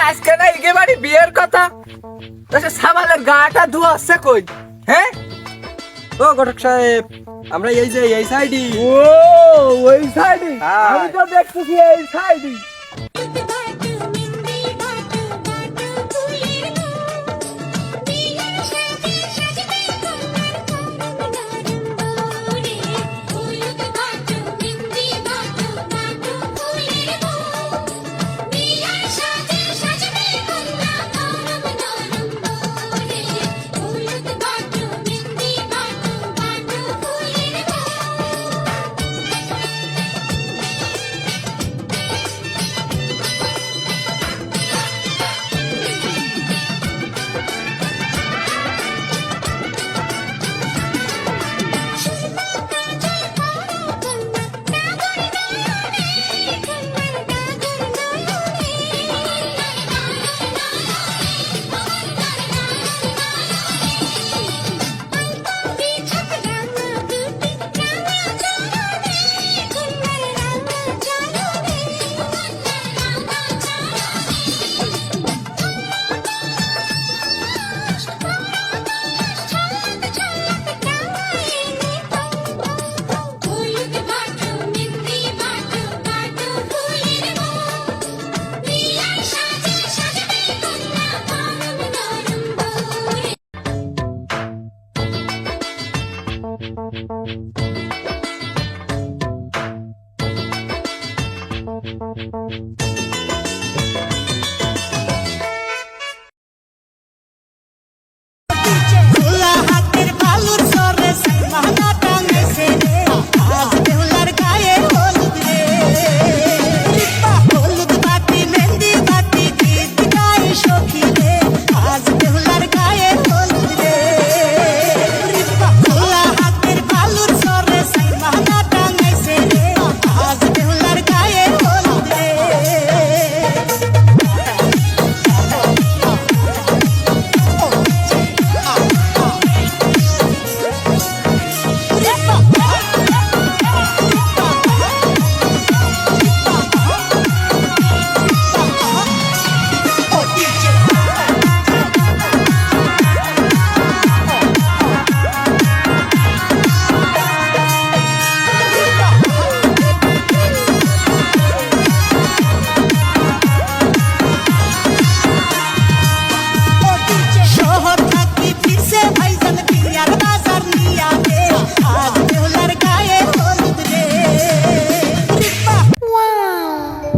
আজকে না ইগে বাড়ি বিয়ের কথা সাবালের গাটা ধোয়া আছে কই? হ্যাঁ ও ঘটক সাহেব, আমরা এই সাইডই। ও ওই সাইডে আমি তো দেখতেছি এই সাইডে।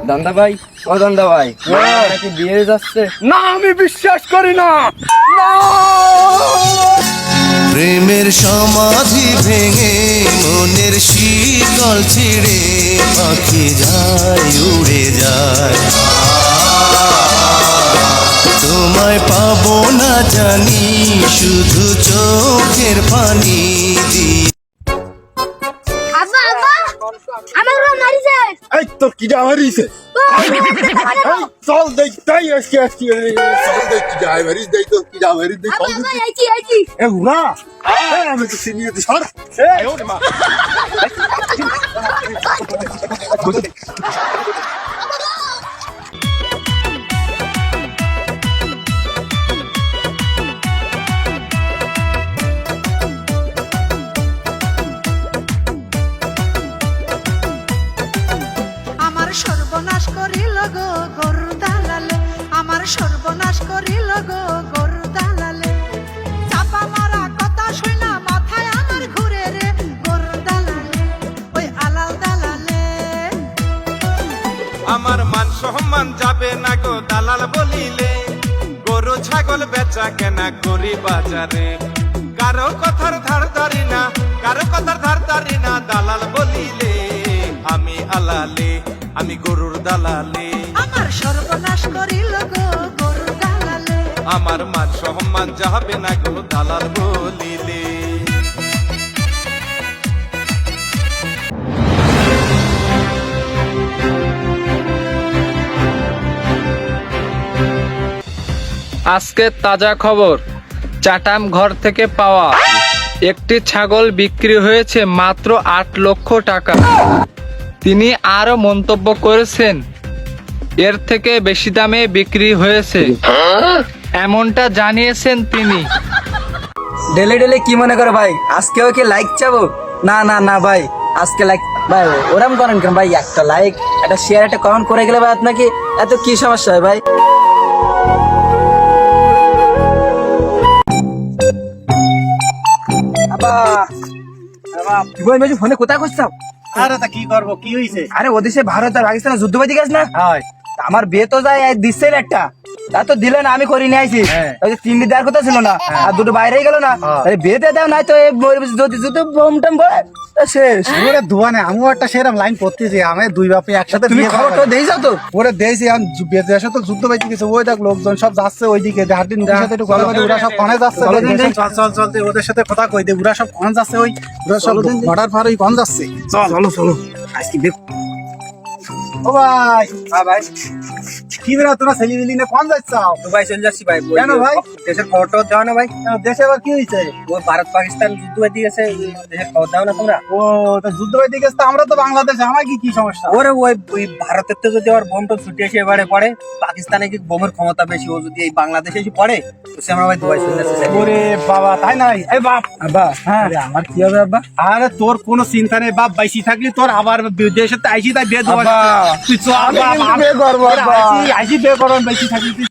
দান্দা ভাই, ও দান্দা ভাই, নাকি বিয়ে যাচ্ছে? না আমি বিশ্বাস করি না। প্রেমের সমাধি ভেঙে মনের শীতল ছিঁড়ে পাখি যায় উড়ে যায়, তোমায় পাবো না জানি শুধু চোখের পানি দিয়ে। এই তোর কি মারিছে? চল দেখ তাই আজকে আজকে চল দেখ কি মারিস, দেখ তো কি মারিস, দেখ চল দেখ। এ উড়া আমি তো সিনিয়র সর। এই ওরে মা সর্বনাশ করিল গো গরু দালালে, আমার সর্বনাশ করিল গো গরু দালালে, চাপা মারা কথা শুনা মাথায় আমার ঘুরে রে গরু দালালে, ওই আলাল দালালে। আমার মান সম্মান যাবে না গো দালাল বলিলে, গরু ছাগল বেচা কেনা করি বাজারে, কারো কথার ধার ধারি না, কারো কথার ধার ধারি না, দালাল বলিলে আমি আলালে, আমি গরুর দালালে। আমার সর্বনাশ করিল গো গরু দালালে, আমার মান সম্মান যাবে না গো দালাল বলিলে। আজকে তাজা খবর, চাটাম ঘর থেকে পাওয়া একটি ছাগল বিক্রি হয়েছে মাত্র 8 লক্ষ টাকা। তিনি আরো মন্তব্য করেছেন, এর থেকে বেশি দামে বিক্রি হয়েছে, এমনটা জানিয়েছেন তিনি। ডেলে ডেলে কি মনে করো ভাই, আজকেও কি লাইক চাবো? না না না ভাই, আজকে লাইক ভাই ওরম করেন কেন ভাই? একটা লাইক, একটা শেয়ার, একটা কমেন্ট করে গেলে ভাই আপনাকে এত কি সমস্যা হয় ভাই? ফোনে কোথায় করছাও? আরে তা কি করবো, কি হয়েছে? আরে ওদেশে ভারত আর পাকিস্তানের যুদ্ধ বাজি গেছ না? আমার বিয়ে তো যায় দিচ্ছে একটা, তা তো দিলে না, আমি করি নিয়ে আইছি। ওই যে 3 দেওয়ার কথা ছিল না, আর দুটো বাইরেই গেল না। আরে বিয়েতে দাও নাই তো যদি যদি বোম টম পড়ে তা শেষ। ওরে ধোয়ানে আমিও একটা সেরকম লাইন করতেছি, আমি দুই বাপি একসাথে তুমি বিয়ে খবর তো করবো। দেইছো তো? ওরে দেশি এখন বিয়ে আসে তো যুদ্ধ বাইতে গেছে, ওই দেখ লোকজন সব যাচ্ছে ওইদিকে, হাটিন সাথে একটু কথা বলি, ওরা সব কনে যাচ্ছে। চলো দিন দিন। চল চল চলতে ওদের সাথে কথা কই দে, ওরা সব কন যাচ্ছে, ওরা সব বর্ডার পার ওই কন যাচ্ছে। চলো চলো আজকে দেখ। ও ভাই, হ্যাঁ ভাই, কি বেরা তোরা ছেলে মিলি না কন যাচ্ছাও? দুবাই চলে যাচ্ছি ভাই। কেন ভাই? দেশের খবর টবর দাও না ভাই? দেশে আবার কি হয়েছে? ও ভারত পাকিস্তান যুদ্ধ বাজি গেছে, দেশের খবর দাও না তোমরা? ও তা যুদ্ধ বাইতে গেছে, তা আমরা তো বাংলাদেশে, আমার কি সমস্যা? ওরে ওই ভারতের তো যদি আবার বোম টোম ছুটে এসে এবারে পড়ে, পাকিস্তানে কি বোমের ক্ষমতা বেশি, ও যদি এই বাংলাদেশে এসে পড়ে তো সে আমরা ভাই দুবাই চলে যাচ্ছি। ওরে বাবা, তাই নাই? এই বাপ, আব্বা, হ্যাঁ আরে আমার কি হবে আব্বা? আরে তোর কোনো চিন্তা নেই বাপ, বাইসি থাকলি তোর আবার দেশে তো আইসি, তাই বিয়ে দেওয়া। আব্বা, তুই চল বাপ, কিন্তু বিয়ে করবো, আব্বা। আইসি বিয়ে করো, বাইসি থাকলি তুই।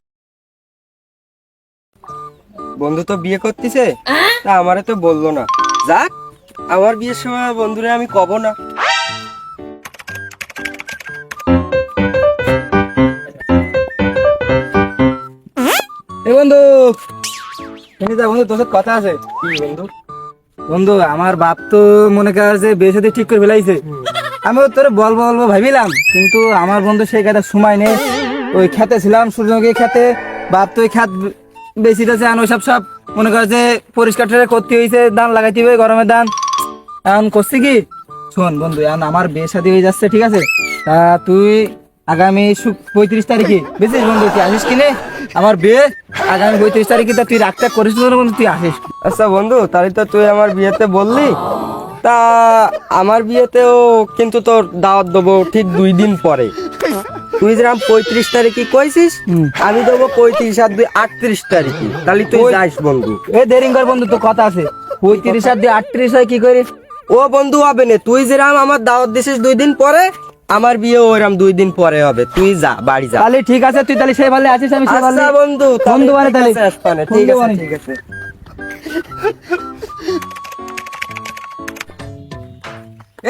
বন্ধু তো বিয়ে করতেছে, তা আমারে তো বললো না। যাক, আমার বিয়ের সময় বন্ধুরে আমি কব না। এই বন্ধু, শুনি যা বন্ধু, তোর সাথে কথা আছে। কি বন্ধু? বন্ধু, আমার বাপ তো মনে কর যে বিয়ে সাথে ঠিক করে ফেলাইছে। আমিও তোর বলবো বলবো ভাবিলাম, কিন্তু আমার বন্ধু সেই কথা সময় নেই। ওই খেতে ছিলাম, সূর্যমুখী খেতে, বাপ তো ওই খেত বেশি আছে, ওই সব মনে কর যে পরিষ্কার করতে হয়েছে, ধান লাগাইতে হবে, গরমের ধান। এখন করছি কি, শোন বন্ধু, এখন আমার বিয়ে শাদী হয়ে যাচ্ছে, ঠিক আছে? তা তুই আগামী 35 তারিখে বুঝছিস বন্ধু, তুই আসিস কিনে আমার বিয়ে আগামী 35 তারিখে। তা তুই রাগটা করিস না বন্ধু, তুই আসিস। আচ্ছা বন্ধু, তাহলে তো তুই আমার বিয়েতে বললি, তা আমার বিয়েতেও কিন্তু তোর দাওয়াত দেবো ঠিক 2 দিন পরে। তুই যেরকম 35 তারিখে কইছিস, আমি দেবো 35 আর 2 38 তারিখে। তাহলে তুই যাস বন্ধু। এ দেরি কর বন্ধু, তো কথা আছে। 35 আর 2 38 হয় কি করিস? ও বন্ধু হবে না, তুই যেরকম আমার দাওয়াত দিছিস 2 দিন পরে, আমার বিয়ে ওইরকম 2 দিন পরে হবে। তুই যা, বাড়ি যা। তাহলে ঠিক আছে, তুই তাহলে সেই ভালে আছিস, আমি সেই ভালে। বন্ধু, বন্ধু মানে তাহলে ঠিক আছে, ঠিক আছে।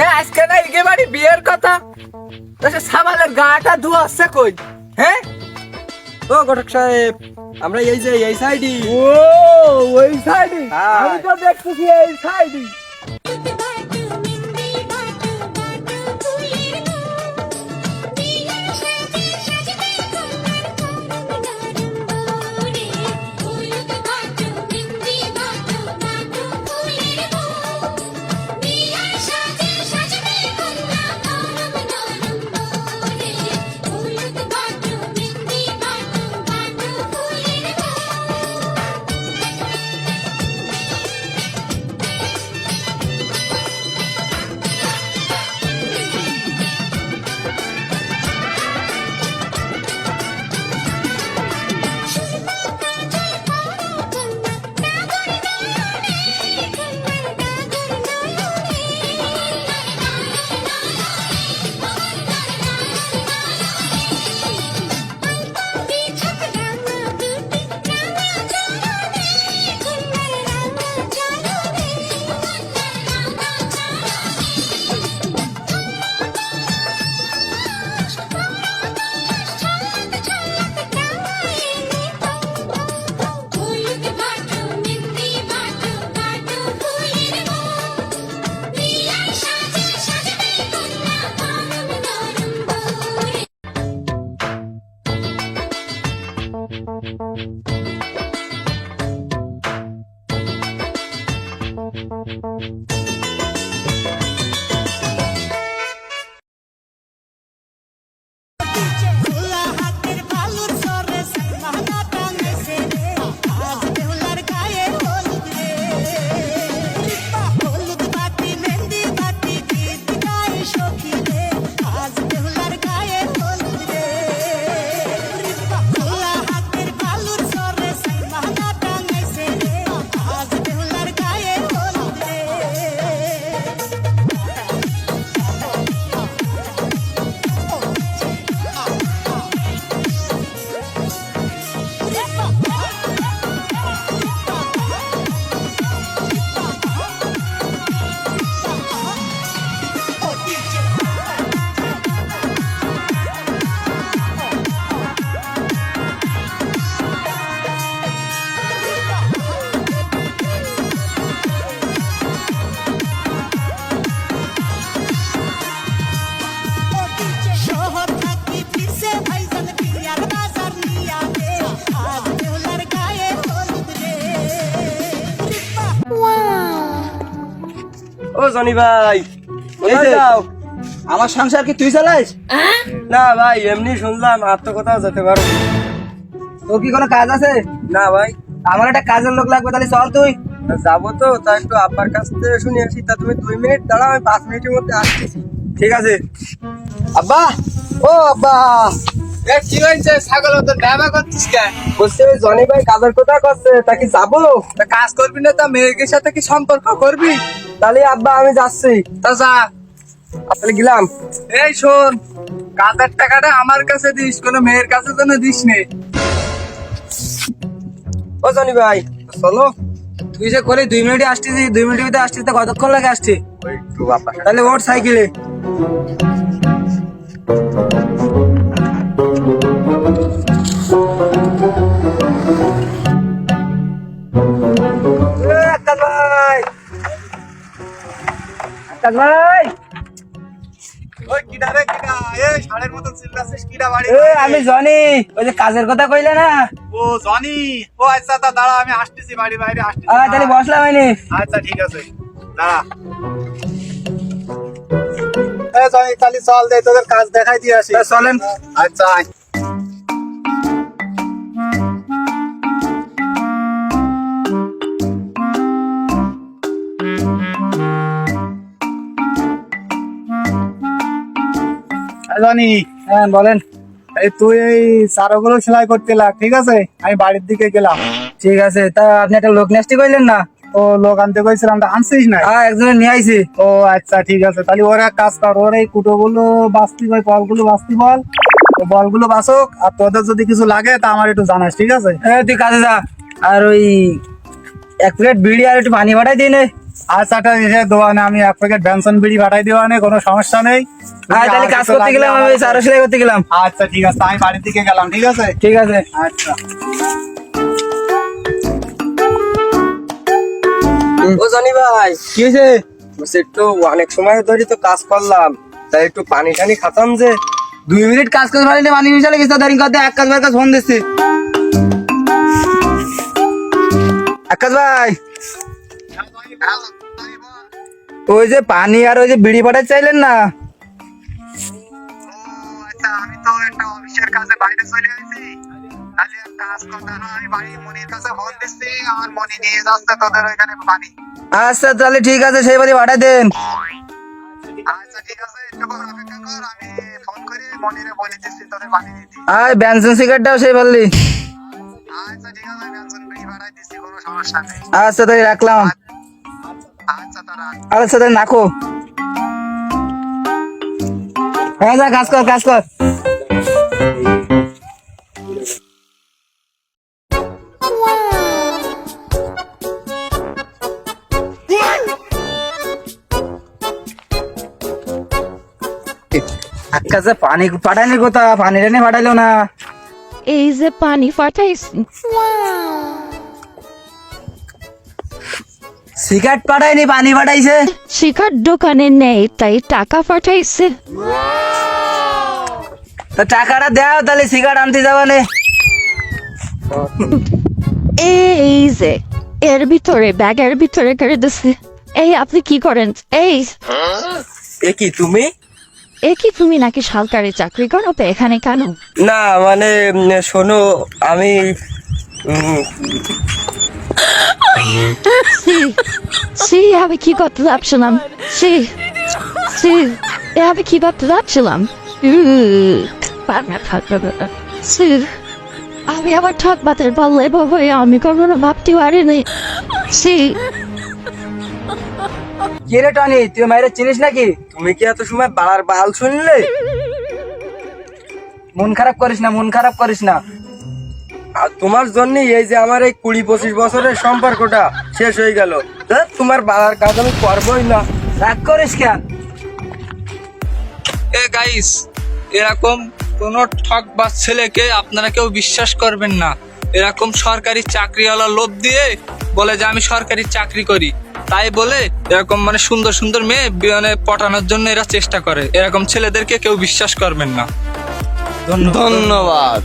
এ আজকে না ইগে বাড়ি বিয়ের কথা, তাহলে সাবালের গাটা ধোয়া আসছে কই? হ্যাঁ ও ঘটক সাহেব, আমরা এই সাইডই। ও ওই সাইডই, আমি তো দেখতেছি এই সাইডই। ও জনি ভাই, কোথায় যাও? আমার সংসার কি তুই চালাইস? না ভাই, এমনি শুনলাম আর তো কোথাও যেতে পারো। তোর কি কোনো কাজ আছে? না ভাই, আমার একটা কাজের লোক লাগবে, তাহলে চল তুই। যাবো তো, তাই একটু আব্বার কাছ থেকে শুনে আসি। তা তুমি 2 মিনিট দাঁড়াও, আমি 5 মিনিটের মধ্যে আসতেছি। ঠিক আছে। আব্বা, ও আব্বা, কি হয়েছে? ছাগল তো ব্যবহার করছিস কেন? বলছে জনি ভাই কাজের কথা করছে, তা কি যাবো? তা কাজ করবি না তা মেয়ের সাথে কি সম্পর্ক করবি? তাহলে আব্বা আমি যাচ্ছি। তা যা। তাহলে গেলাম। এই শোন, কাজের টাকাটা আমার কাছে দিস, কোনো মেয়ের কাছে যেন দিস নে। ও জনি ভাই, চলো। তুই যে করে 2 মিনিটে আসছিস, 2 মিনিটের ভিতরে আসছিস, তা কতক্ষণ লাগে আসছি? তাহলে ওর সাইকেলে। আকাশ ভাই, আকাশ ভাই, ওই কিডা রে কিডা? এই ষাঁড়ের মতন চিল্লাছিস কিডা বাড়ি? আমি জনি, ওই যে কাজের কথা কইলে না। ও জনি, ও আচ্ছা তা দাঁড়া, আমি আসতেছি, বাড়ি বাইরে আসতেছি। তাহলে বসলাম হয়নি। আচ্ছা ঠিক আছে, দাঁড়া। এ জনি, তাহলে চল দে, তোদের কাজ দেখাই দিয়ে আসি। চলেন। আচ্ছা আয়। জানি, হ্যাঁ বলেন। এই তুই এই চারগুলো সেলাই করতে লাগ, ঠিক আছে? আমি বাড়ির দিকে গেলাম। ঠিক আছে, তা আপনি একটা লোক নেস্টি কইলেন না? ও লোক আনতে কইছিলাম, তা আনছিস না? হ্যাঁ, একজনের নিয়ে আইছি। ও আচ্ছা ঠিক আছে, তাহলে ওর এক কাজ কর, ওর এই কুটোগুলো বাঁচতি বল, বলগুলো বাঁচতি বল, ও বলগুলো বাঁচুক। আর তোদের যদি কিছু লাগে তা আমার একটু জানাস, ঠিক আছে? হ্যাঁ, তুই কাজে যা। আর ওই 1 প্লেট বিড়ি আর একটু পানি পাঠাই দিন। আচ্ছা এসে দোয়ানে আমি 1 প্যাকেট বেনসন বিড়ি পাঠাই দেওয়া নেই, কোনো সমস্যা নেই। তাহলে কাজ করতে গেলাম, আমি সারা সেলাই করতে গেলাম। আচ্ছা ঠিক আছে, আমি বাড়ির দিকে গেলাম, ঠিক আছে? ঠিক আছে। আচ্ছা। ও জনি ভাই, কি হয়েছে? বলছে একটু অনেক সময় ধরে তো কাজ করলাম, তাই একটু পানি টানি খাতাম, যে 2 মিনিট কাজ করতে পারিনি, পানি মিশালে গেছে, দাঁড়িয়ে করতে এক কাজ ভাই কাজ ফোন দিচ্ছি। আকাশ ভাই, ওই যে পানি আর ওই যে বিড়ি পাঠাতে চাইলেন না? আমি তো একটা অফিসের কাজে বাইরে চলে আসছি, তাহলে এক কাজ করতে না, আমি বাড়ি মনির কাছে ফোন দিচ্ছি, আমার মনি নিয়ে যাচ্ছে তোদের ওইখানে পানি। আচ্ছা তাহলে ঠিক আছে, সেই বাড়ি পাঠাই দেন। আচ্ছা ঠিক আছে, একটু অপেক্ষা কর, আমি ফোন করে মনিরে বলে দিচ্ছি তোদের পানি দিতে। আর বেনসন সিগারেটটাও সেই বললি। আচ্ছা ঠিক আছে, বেনসন বিড়ি বাড়াই দিচ্ছি, কোনো সমস্যা নেই। আচ্ছা তাই রাখলাম। আচ্ছা তারা আচ্ছা তাই রাখো। হ্যাঁ, যা কাজ কর, কাজ কর। আকাশে পানি পাঠায়নি, কোথা পানি টানি পাঠাইলো না। এই যে পানি পাঠাইছি, সিগারেট পাঠায়নি, পানি পাঠাইছে। শিখার দোকানে নেই তাই টাকা পাঠাইছে। তো টাকাটা দাও, তাহলে সিগারেট আনতে যাবানে। এই যে এর ভিতরে, ব্যাগের ভিতরে করে দিচ্ছে। এই আপনি কি করেন? এই এ কি তুমি? এ কি তুমি নাকি সরকারি চাকরি করো তো এখানে কেন? না মানে শোনো, আমি আমি কি করতে যাচ্ছিলাম? আমি কি করতে যাচ্ছিলাম? আমি আবার ঠক বাতের বললে বাবা, আমি কখনো ভাবতে পারিনি। কি রে টনি, তুই মায়ের চিনিস নাকি? তুমি কি এত সময় বাড়ার বাল শুনলে? মন খারাপ করিস না, মন খারাপ করিস না। আর তোমার জন্য এই যে আমার এই 20-25 বছরের সম্পর্কটা শেষ হয়ে গেল। তোমার বাড়ার কাজ আমি করবোই না। রাগ করিস কেন? এ গাইস, এরকম কোন ঠকবাজ ছেলেকে আপনারা কেউ বিশ্বাস করবেন না। এরকম সরকারি চাকরিওয়ালা লোভ দিয়ে বলে যে আমি সরকারি চাকরি করি, তাই বলে এরকম মানে সুন্দর সুন্দর মেয়ে মানে পটানোর জন্য এরা চেষ্টা করে। এরকম ছেলেদেরকে কেউ বিশ্বাস করবেন না। ধন্যবাদ।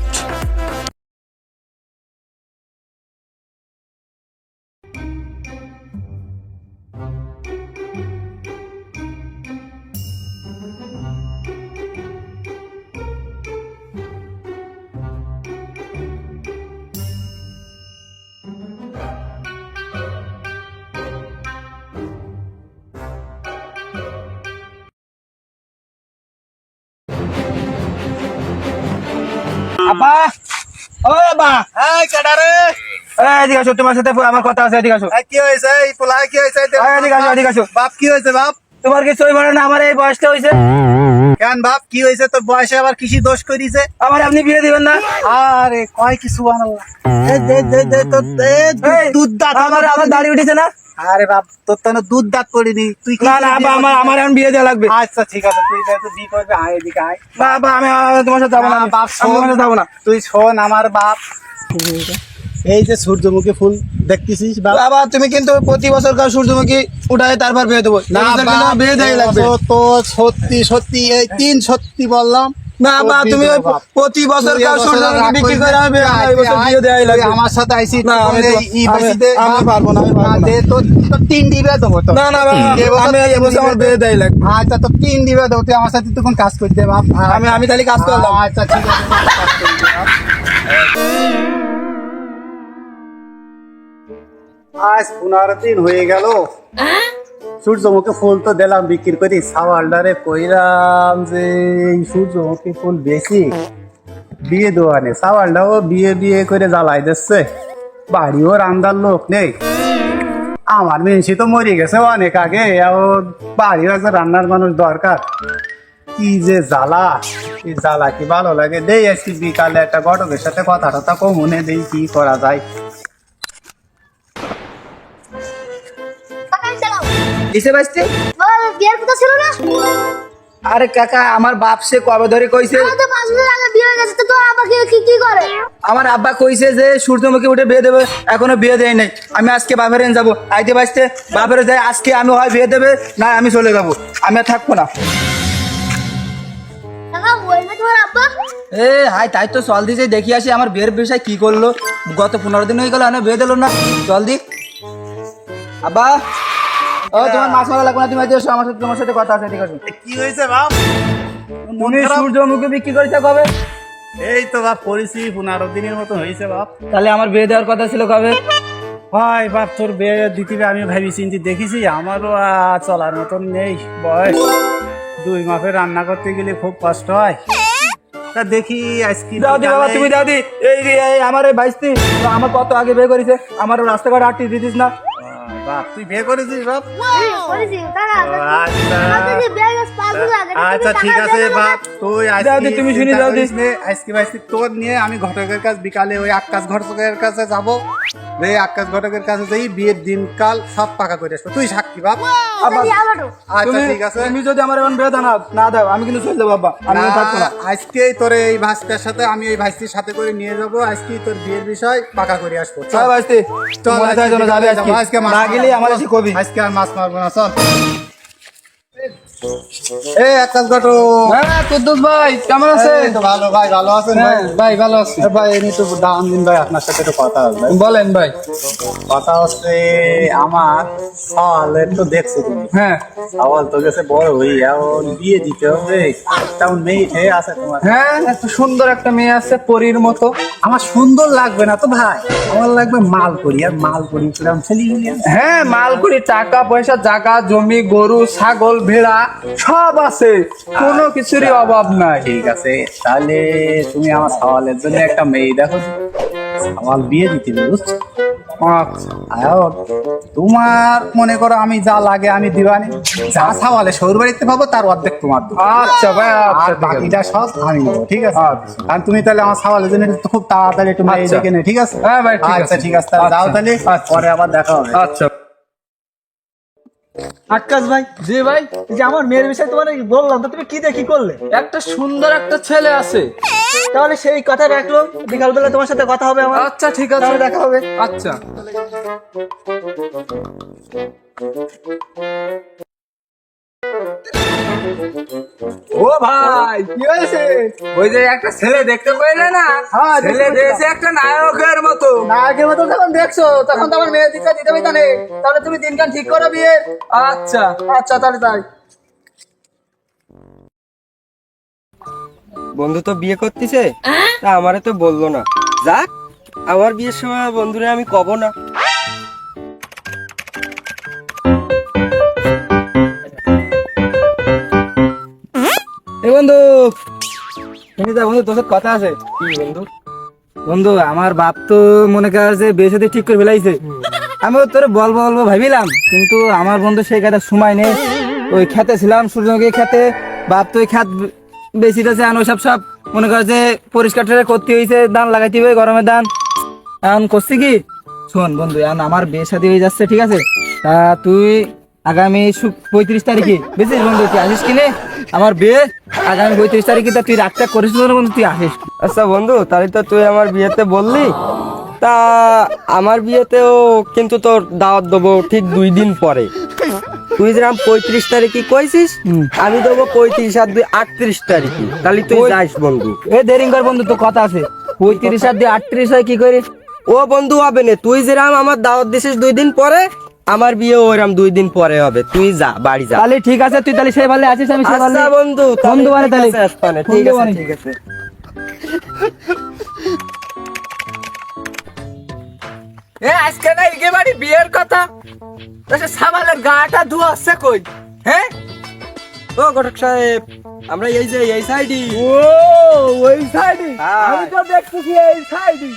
আপা, ও আপা, এই কেডারে এদিকে আসো, তোমার সাথে আমার কথা আছে, এদিকে আসো। কি হয়েছে এই পোলায় কি হয়েছে এদিকে আসো, এদিকে আসো। বাপ কি হয়েছে বাপ তোমার কি সই বলে না আমার এই বয়সটা হয়েছে? কেন বাপ কি হয়েছে তোর বয়সে আবার কৃষি দোষ করিছে আমার আপনি বিয়ে দিবেন না? আরে কয় কিছু আনাল্লাহ দুধ দাঁত আমার দাড়ি উঠেছে না? আরে বাপ তোর তো দুধ দাঁত পড়িনি তুই কি না না আপা, আমার এখন বিয়ে দেওয়া লাগবে। আচ্ছা ঠিক আছে তুই তো বি করবে আয় এদিকে আয় না আপা, আমি তোমার সাথে যাবো না। না, বাপ আমি তোমার সাথে যাবো না। তুই শোন আমার বাপ এই যে সূর্যমুখী ফুল দেখতেছিস বাপ বাবা তুমি কিন্তু প্রতি বছর সূর্যমুখী উঠায় তারপর বিয়ে দেবো না এবছর কিন্তু আমার বিয়ে দেওয়াই লাগবে। তো সত্যি সত্যি এই তিন সত্যি বললাম না বা তুমি ওই বাপ। প্রতি বছর তুই এবছর সূর্যমুখী রাগ বিক্রি করিস করে না, আমি তুই এই বছর আয়, বিয়ে দেওয়াই তুই লাগবে। আমার সাথে আইসি না, আমি আমি পারবো না, আমি পারবো না। দে তো তিন দিবে দেবো তো না না বাবা, আমি এবছর আমার বিয়ে দেওয়াই লাগবে। আচ্ছা তো তিন দিবে দেবো তুই আমার সাথে তখন কাজ করতে বাপ আমি তাহলে কাজ করলাম। আচ্ছা ঠিক আছে কাজ করবি, বাপ। আজ 15 দিন হয়ে গেল সূর্যমুখী ফুল তো দিলাম বিক্রি করি সাওয়ালদারে কইরাম যে এই সূর্যমুখী ফুল বেশি বিয়ে দোয়ানে সাওয়ালটাও বিয়ে বিয়ে করে জ্বালাই দিচ্ছে বাড়িও রান্দার লোক নেই আমার মেনসি তো মরে গেছে অনেক আগে এখন বাড়িও একজন রান্নার মানুষ দরকার কি যে জ্বালা এই জ্বালা কি ভালো লাগে দেই আজকে বিকালে একটা ঘটকের সাথে কথা টথা কমনে দেই কি করা যায় কিসে বাঁচতে? বিয়ের কথা ছিল না আরে কাকা, আমার বাপ সে কবে ধরে কইছে, আমার তো 5 বছর আগে বিয়ে হয়ে গেছে তো তোর আব্বা কি করে আমার আব্বা কইছে যে সূর্যমুখী উঠে বিয়ে দেবে, এখনো বিয়ে দেয় নাই। আমি আজকে বাপের এনে যাবো, আইতে বাঁচতে বাপের যাই আজকে আমি হয় বিয়ে দেবে না আমি চলে যাবো, আমি আর থাকবো না। টাকা বই না তোমার আব্বা এ হাই তাই তো চল দিছে, দেখি আসি আমার বিয়ের বিষয় কি করলো। গত 15 দিন হয়ে গেল আমি বিয়ে দিল না, চল দি। আব্বা, ও তোমার মাছ মারা লাগবে না, তুমি আইতে এসো, আমার সাথে তোমার সাথে কথা আছে, ঠিক আছে? কি হয়েছে বাপ তুমি সূর্যমুখী বিক্রি করেছো কবে? এই তো বাপ পরিচি 15 দিনের মতো হয়েছে বাপ তাহলে আমার বিয়ে দেওয়ার কথা ছিল কবে? হয় বাপ তোর বিয়ে দিতে আমি ভাবি চিন্তি দেখেছি আমারও চলার মতন নেই বয়স 2 মাপে রান্না করতে গেলে খুব কষ্ট হয় তা দেখি আজকে যাও দি বাবা, তুমি যাও দি। এই আমার এই বাইস্তি আমার কত আগে বিয়ে করেছে, আমার রাস্তাঘাট আটটি দিতিস না। বাপ তুই বিয়ে করেছিস বাপ করেছি টাকা আচ্ছা আমাদের যে বিয়ে গেছে 5 বছর আগে আচ্ছা ঠিক আছে বাপ তুই যাও দি, তুমি শুনি যাও দি। আজকে বাইসি তোর নিয়ে আমি ঘটকের কাছে বিকালে ওই আকাশ ঘটকের কাছে যাব রে আকাশ ঘটকের কাছে যাই বিয়ের দিনকাল সব পাকা করে আসবো তুই সাক্ষী বাপ আমারও আচ্ছা ঠিক আছে তুমি যদি আমার এখন বিয়ে না দাও আমি কিন্তু চলে যাবো বাবা, আমি আর থাকবো না। আজকেই তোর এই ভাস্তার সাথে আমি এই ভাস্তির সাথে করে নিয়ে যাবো আজকেই তোর বিয়ের বিষয় পাকা করে আসবো চল। চল বাইস্তি, চল, মনে থাকে যেন যাবে আজকে, আজকে মাছ না মারবো গেলে না। আমার এসে কবি। আজকে আর মাছ মারবো না চল এই আকাশ ঘটক হ্যাঁ কুদ্দুস ভাই কেমন আছে? এই তো ভালো ভাই ভালো আছেন হ্যাঁ ভাই ভাই ভালো আছি। ভাই এমনি তো দাম দিন ভাই আপনার সাথে একটু কথা হবে বলেন ভাই। কথা হচ্ছে আমার সাওয়ালের তো দেখছো তুমি হ্যাঁ সাওয়াল তো গেছে বড় হই এখন বিয়ে দিতে হবে তেমন মেয়ে ঠেয়ে আছে তোমার হ্যাঁ, এত সুন্দর একটা মেয়ে আছে পরীর মতো। আমার সুন্দর লাগবে না তো ভাই আমার লাগবে মাল করি আর মাল করি কিরম ছেলে হ্যাঁ মালকুড়ি, টাকা পয়সা, জায়গা জমি, গরু ছাগল ভেড়া সব আছে, কোনো কিছুরই অভাব নাই। ঠিক আছে তাহলে তুমি আমার সাওয়ালের জন্য একটা মেয়ে দেখো সাওয়াল বিয়ে দিতে হবে, বুঝছো আচ্ছা এখন তোমার মনে করো আমি যা লাগে আমি দিবানি যা সাওয়ালে সৌর বাড়িতে পাবো তার অর্ধেক তোমার দেবো। আচ্ছা ভাই, আচ্ছা আর ঠিক আছে। বাকিটা সব আমি নেবো ঠিক আছে আচ্ছা। আর তুমি তাহলে আমার সাওয়ালের জন্য একটু খুব তাড়াতাড়ি একটু মেয়ে আচ্ছা। দেখে নে ঠিক আছে হ্যাঁ ভাই, ঠিক আচ্ছা আছে। ঠিক আছে তাহলে যাও আচ্ছা। তাহলে আচ্ছা। পরে আবার দেখা হবে আচ্ছা আকাশ ভাই জি ভাই, এই যে আমার মেয়ের বিষয়ে তোমার বললাম তো তুমি কি দেখি করলে একটা সুন্দর একটা ছেলে আছে। তাহলে সেই কথা রাখলো বিকালবেলা তোমার সাথে কথা হবে আমার আচ্ছা ঠিক আছে, তাহলে দেখা হবে আচ্ছা। ও ভাই কি হয়েছে? ওই যে একটা ছেলে দেখতে পাইলে না, হ্যাঁ, দেখতে ছেলে পাচ্ছি। দিয়েছে একটা নায়কের মতো। আগের মতো যখন দেখছো তখন তো আমার মেয়ের দিকটা দিতে হবে জানে তাহলে তুমি দিনকান ঠিক করো বিয়ে আচ্ছা আচ্ছা তাহলে তাই বন্ধু তো বিয়ে করতেছে তা আমারে তো বললো না, যাক আমার বিয়ের সময় বন্ধুরে আমি কব না। এ বন্ধু, শুনি যা বন্ধু, তোর সাথে কথা আছে। কি বন্ধু? বন্ধু, আমার বাপ তো মনে কর যে বিয়ে সাথে ঠিক করে ফেলাইছে। আমি তোরে বলবো ভাবিলাম, কিন্তু আমার বন্ধু সেই কথা সময় নেই। ওই খেতে ছিলাম, সূর্যমুখী খেতে। বাপ তো ওই খেত বেশি দিয়েছে, আর ওইসব সব মনে কর যে পরিষ্কার করতে হয়েছে, ধান লাগাইতে হবে, গরমের ধান। এখন করছি কি, শোন বন্ধু, এখন আমার বিয়ে শাদী হয়ে যাচ্ছে, ঠিক আছে? তা তুই আগামী 35 তারিখে, বুঝছিস বন্ধু, তুই আসিস কিনে আমার বিয়ে আগামী 35 তারিখে। তা তুই রাগটা করিস না বন্ধু, তুই আসিস। আচ্ছা বন্ধু, তাহলে তো তুই আমার বিয়েতে বললি। তা আমার বিয়েতেও কিন্তু তোর দাওয়াত দেবো ঠিক 2 দিন পরে। তুই যেরকম 35 তারিখে কইছিস, আমি দেবো 35 আর 2 38 তারিখে। তাহলে তুই যাইস বন্ধু। এ দেরি কর বন্ধু, তো কথা আছে। 35 আর 2 38 হয়, কি করিস? ও বন্ধু হবে না, তুই যেরকম আমার দাওয়াত দিছিস 2 দিন পরে, আমার বিয়ে ওইরকম 2 দিন পরে হবে। তুই যা, বাড়ি যা। তাহলে ঠিক আছে, তুই তাহলে সেই ভালে আছিস, আমি সেই ভালে। আচ্ছা বন্ধু, বন্ধু মানে তাহলে ঠিক আছে, ঠিক আছে। এ আজকে না একেবারে বিয়ের কথা, তাহলে সাবালের গাটা ধোয়া আছে কই? হ্যাঁ, ও ঘটক সাহেব, আমরা এই যে এই সাইডই। ও ওই সাইডে, আমি তো দেখতেছি এই সাইডে।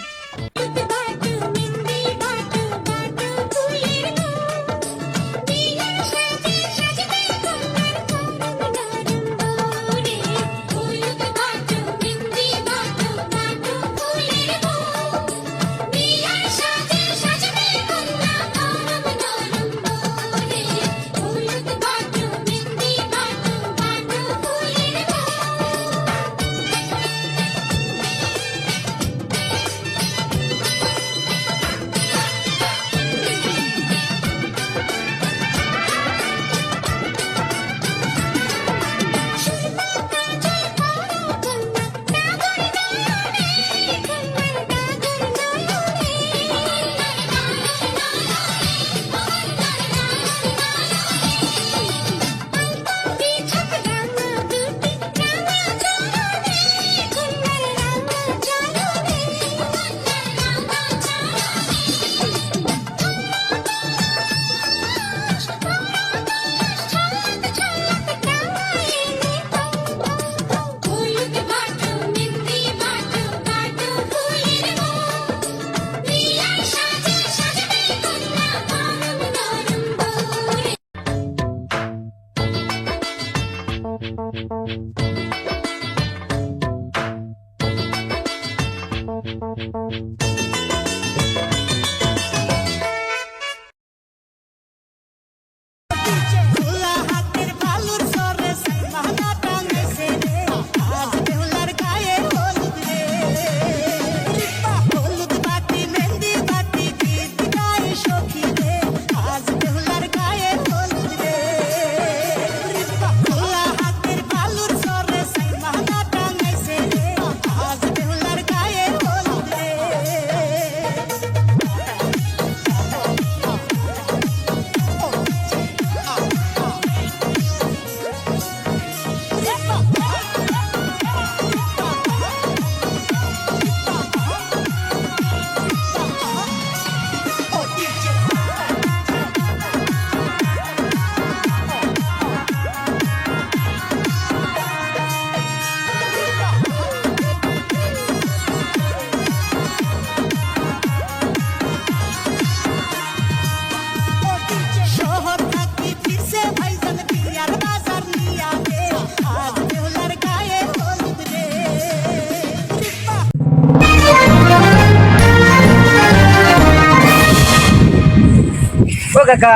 ও কাকা,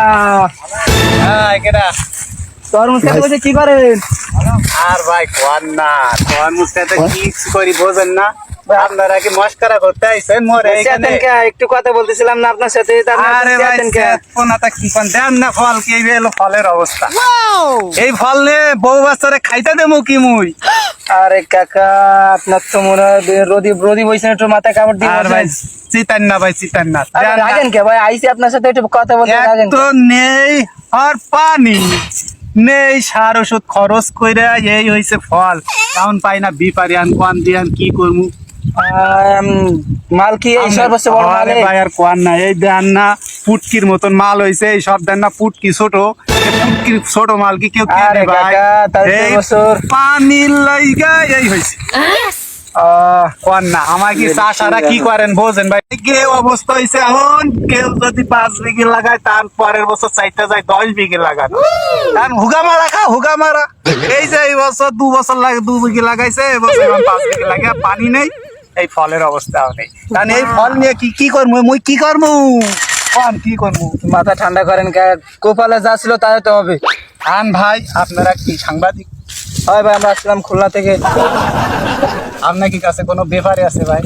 হ্যাঁ কেডা? তোর মুখে বসে কি করেন? আর ভাই কোন না, কোন মুস্তাতে কি করি বোঝেন না? আপনারা কি মস্করা করতে আইছেন মোরে এখানে? একটু কথা বলতেছিলাম না আপনার সাথে। আরে ভাই, কোনাটা কি কোন দেন না, ফল কি হলো? ফলের অবস্থা এই ফল নে বউ বাচ্চারে খাইতে দেবো কি মুই? আরে কাকা, আপনার তো মনে হয় রোদি বইছেন, একটু মাথায় কাপড় দিয়ে। আর ভাই চিতান না, ভাই চিতান না। রাখেন কে ভাই, আইসি আপনার সাথে একটু কথা বলতে। রাখেন তো নেই আর পানি নেই, সার ওষুধ খরচ কইরা এই হইছে ফল। এখন পাই না বিপারিয়ান, কোন দিয়ান কি করমু? মাল কি এই সর্বোচ্চ বড় মাল? ভাই আর কোন না, এই দেন না পুটকির মতন মাল হয়েছে এই সব দেন না পুটকি ছোট পুটকির ছোট মাল কি কেউ কিনে আরে ভাই কাকা, তাহলে তো এই বছর পানির লাইগা এই হয়েছে কোন না আমার কি চাষারা কি করেন বোঝেন ভাই কি অবস্থা হয়েছে এখন কেউ যদি 5 বিঘে লাগায় তার পরের বছর চাইতে যায় 10 বিঘে লাগানো কারণ হুগা মারা হুগা মারা এই যে এই বছর 2 বছর লাগে 2 বিঘে লাগাইছে এই বছর 5 বিঘে লাগে পানি নেই এই ফলের অবস্থাও নেই কারণ এই ফল নিয়ে কি করবো মুই কি করবো কোন কি করবো মাথা ঠান্ডা করেন কোপালে যা ছিল তাই তো হবে। আন ভাই আপনারা কি সাংবাদিক হয় ভাই, আমরা আসলাম খুলনা থেকে। আপনার কি কাছে কোনো ব্যাপারে আছে ভাই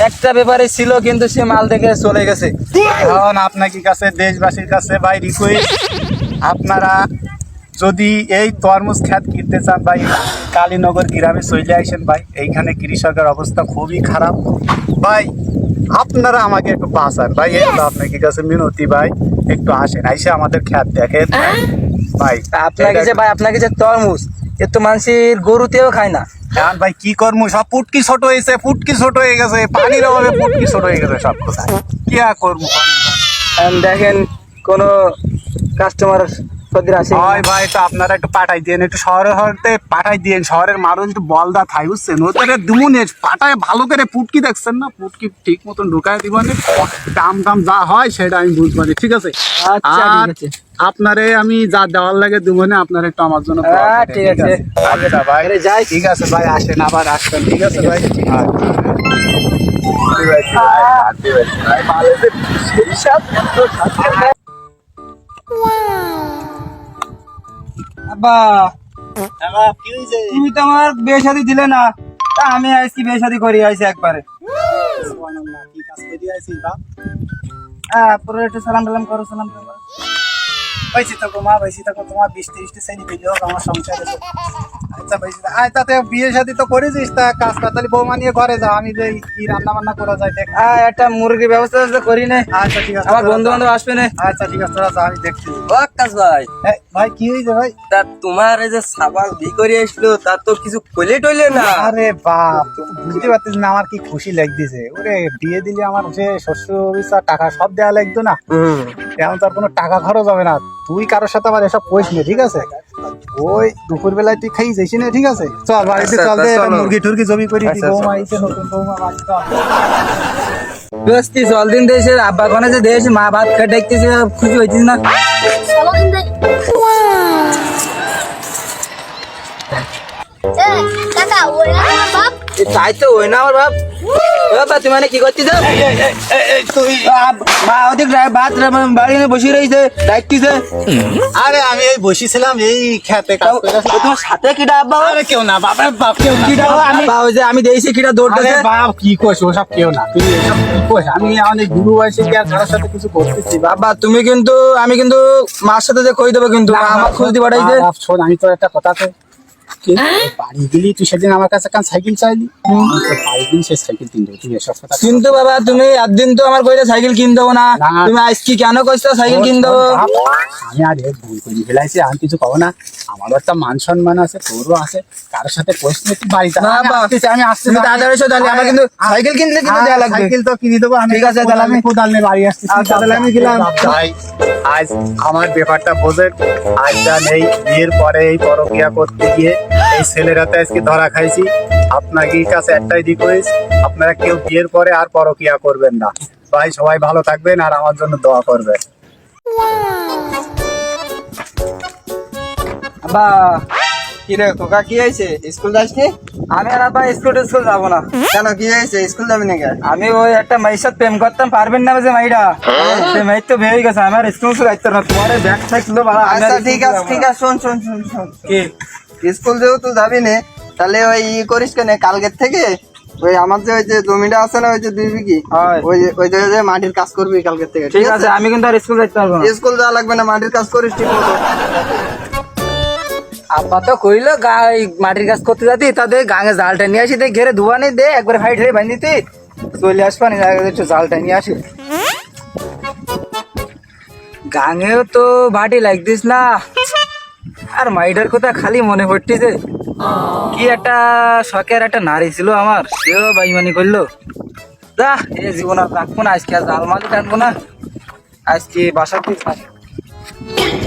একটা ব্যাপারে ছিল কিন্তু সে মাল দেখে চলে গেছে। এখন আপনার কি কাছে দেশবাসীর কাছে ভাই রিকোয়েস্ট আপনারা যদি এই তরমুজ খ্যাত কিনতে চান ভাই কালীনগর গ্রামে চলে আসেন ভাই এইখানে কৃষকের অবস্থা খুবই খারাপ ভাই আপনারা আমাকে একটু বাঁচান ভাই এই তো আপনার কি কাছে মিনতি ভাই একটু আসেন আইসে আমাদের খ্যাত দেখেন ভাই আপনাকে যে তরমুজ এ তো মানুষের গরুতেও খায় না। এখন ভাই কি করবো সব পুটকি ছোট হয়েছে পুটকি ছোট হয়ে গেছে পানির অভাবে পুটকি ছোট হয়ে গেছে সব কোথায় কি আর করবো দেখেন কোন কাস্টমার আসে হয় ভাই তো আপনারা একটু পাঠাই দিয়েন একটু শহরে হতে পাঠাই দিয়েন শহরের মানুষ একটু বলদা থাই বুঝছেন ওদের দুমুনে পাঠায় ভালো করে পুটকি দেখছেন না পুটকি ঠিক মতন ঢুকায় দিবানে দাম যা হয় সেটা আমি বুঝবানি ঠিক আছে আচ্ছা আর ঠিক আছে আপনারে আমি যা দেওয়ার লাগে দুমনে আপনারা একটু আমার জন্য ঠিক আছে আচ্ছা ভাই যাই ঠিক আছে ভাই আসেন আবার আসবেন ঠিক আছে ভাই আব্বা তুমি তো আমার বিয়ে শাদী দিলে না, তা আমি আজকে বিয়ে শাদী করি আইছি একবারে। পুরো একটু সালাম টালাম করো, সালাম টালাম করো। পাইছি থাকো মা পাইছি থাকো তোমার 20-30 শ্রেণী পেলে হোক আমার সংসার আছে আচ্ছা পাইছি আয় তাতে বিয়ে শাদী তো করেছিস তা কাজ তাড়াতাড়ি বৌমা নিয়ে ঘরে যাও আমি যে কি রান্না বান্না করা যায় দেখ একটা মুরগির ব্যবস্থা করি না, আচ্ছা ঠিক আছে আমার বন্ধু বান্ধব আসবে না। আচ্ছা ঠিক আছে তোরা যা আমি দেখছি আকাশ ভাই, ভাই কি হয়েছে ভাই তা তোমার এই যে সাবাল বি করে আসলো তার তো কিছু কইলে টইলে না। আরে বাপ তুই তো বুঝতে পারছিস না আমার কি খুশি লাগতেছে ওরে বিয়ে দিলে আমার যে শস্য বিচার টাকা সব দেওয়া লাগতো না এখন তার কোনো টাকা খরচ হবে না তুই কারোর সাথে আবার এসব কইস না ঠিক আছে ওই দুপুর বেলায় তুই খাই যাইস না ঠিক আছে চল বাড়িতে চল দে মুরগি টুরগি জমি করে দি বৌমা আইছে নতুন বৌমা বাড়িতে জল দিন দেশে আব্বা কোনে যে দেশ মা ভাত খেয়ে দেখতেছে খুশি হইতিস না। কাকা ওই না তোমার বাপ তাই তো ওই না আমার বাপ। বাবা তুমি মানে কি করছিস? মা ওদিক ভাত বাড়ি বসে রয়েছে ডাকতেছে। আরে আমি এই বসেছিলাম এই খেতে কাজ করে তোমার সাথে কিটা আব্বা? আরে কেউ না বাবার বাপ কেউ না কিটা আমি ওই যে আমি দেখছি কিটা দৌড়তেছে। আরে বাপ কি কইছ ওসব কেউ না তুই এসব কি কইছ আমি অনেক গুরু বয়সে কি আর কারোর সাথে কিছু করতেছি বাবা তুমি কিন্তু আমি কিন্তু মার সাথে যে কই দেবো কিন্তু আমার খোঁজ দি বাড়াইছে। বাপ শোন আমি তো একটা কথা আছে বাড়ি গেলি তুই সেদিন আমার কাছে কান সাইকেল চাইলি বাড়ি দিন সে সাইকেল কিনবো তুই এসব কথা কিন্তু বাবা তুমি একদিন তো আমার কইলে সাইকেল কিন দেবো না, তুমি আজকে কেন কইছো সাইকেল কিন দেবো? আমি আর ভুল করে ফেলাইছি আমি কিছু পাবো না আমারও একটা মান সম্মান আছে তোরও আছে কারোর সাথে প্রশ্ন তুই বাড়িতে আমি আসছি তুমি তাড়াতাড়ি এসো তাহলে আমার কিন্তু সাইকেল কিনলে কিন্তু দেয়া লাগবে। সাইকেল তো কিনে দেবো আমি ঠিক আছে তাহলে আমি কোদাল নিয়ে বাড়ি আসছি তাহলে আমি গেলাম। ভাই আজ আমার ব্যাপারটা বোঝেন আজ যা নেই বিয়ের পরে এই পরকিয়া করতে গিয়ে এই ছেলেরাতে আজকে ধরা খাইছি আপনাকে কাছে একটাই রিকোয়েস্ট আপনারা কেউ বিয়ের পরে আর পরকিয়া করবেন না ভাই সবাই ভালো থাকবেন আর আমার জন্য দোয়া করবেন। আব্বা কি রে তোকা কি হয়েছে স্কুল যাসনি? আমি আর আব্বা স্কুল যাবো না। কেন কি হয়েছে স্কুল যাবি নাকি? আমি ওই একটা মাইর সাথে প্রেম করতাম পারবেন না যে মাইরা সে মাইর তো বেরিয়ে গেছে আমার স্কুল যাইতো না তোমার ব্যাগ থাকলো ঠিক আছে শোন কি স্কুল যেহেতু যাবি না তাহলে ওই করিস কেন কালকের থেকে ওই আমার যে ওই যে জমিটা আছে না ওই যে 2 বিঘি ওই যে মাটির কাজ করবি কালকের থেকে ঠিক আছে? আমি কিন্তু আর স্কুল যাইতে পারবো না। স্কুল যাওয়া লাগবে না মাটির কাজ করিস ঠিক মতো। আব্বা তো কইলো মাটির কাজ করতে যাতি তাদের গাঙে জালটা নিয়ে আসি দে ঘেরে ধোয়া নেই দে একবার হাইট হয়ে বাঁধিতে চলে আসবা না একটু জালটা নিয়ে আসি। গাঙেও তো ভাটি লাগতিস না আর মাইটার কথা খালি মনে পড়তিছে কি একটা শখের একটা নারী ছিল আমার সেও বাইমানি করলো যা এ জীবন আর রাখবো না আজকে আর জাল মালি টানবো না আজকে বাসাতে থাক,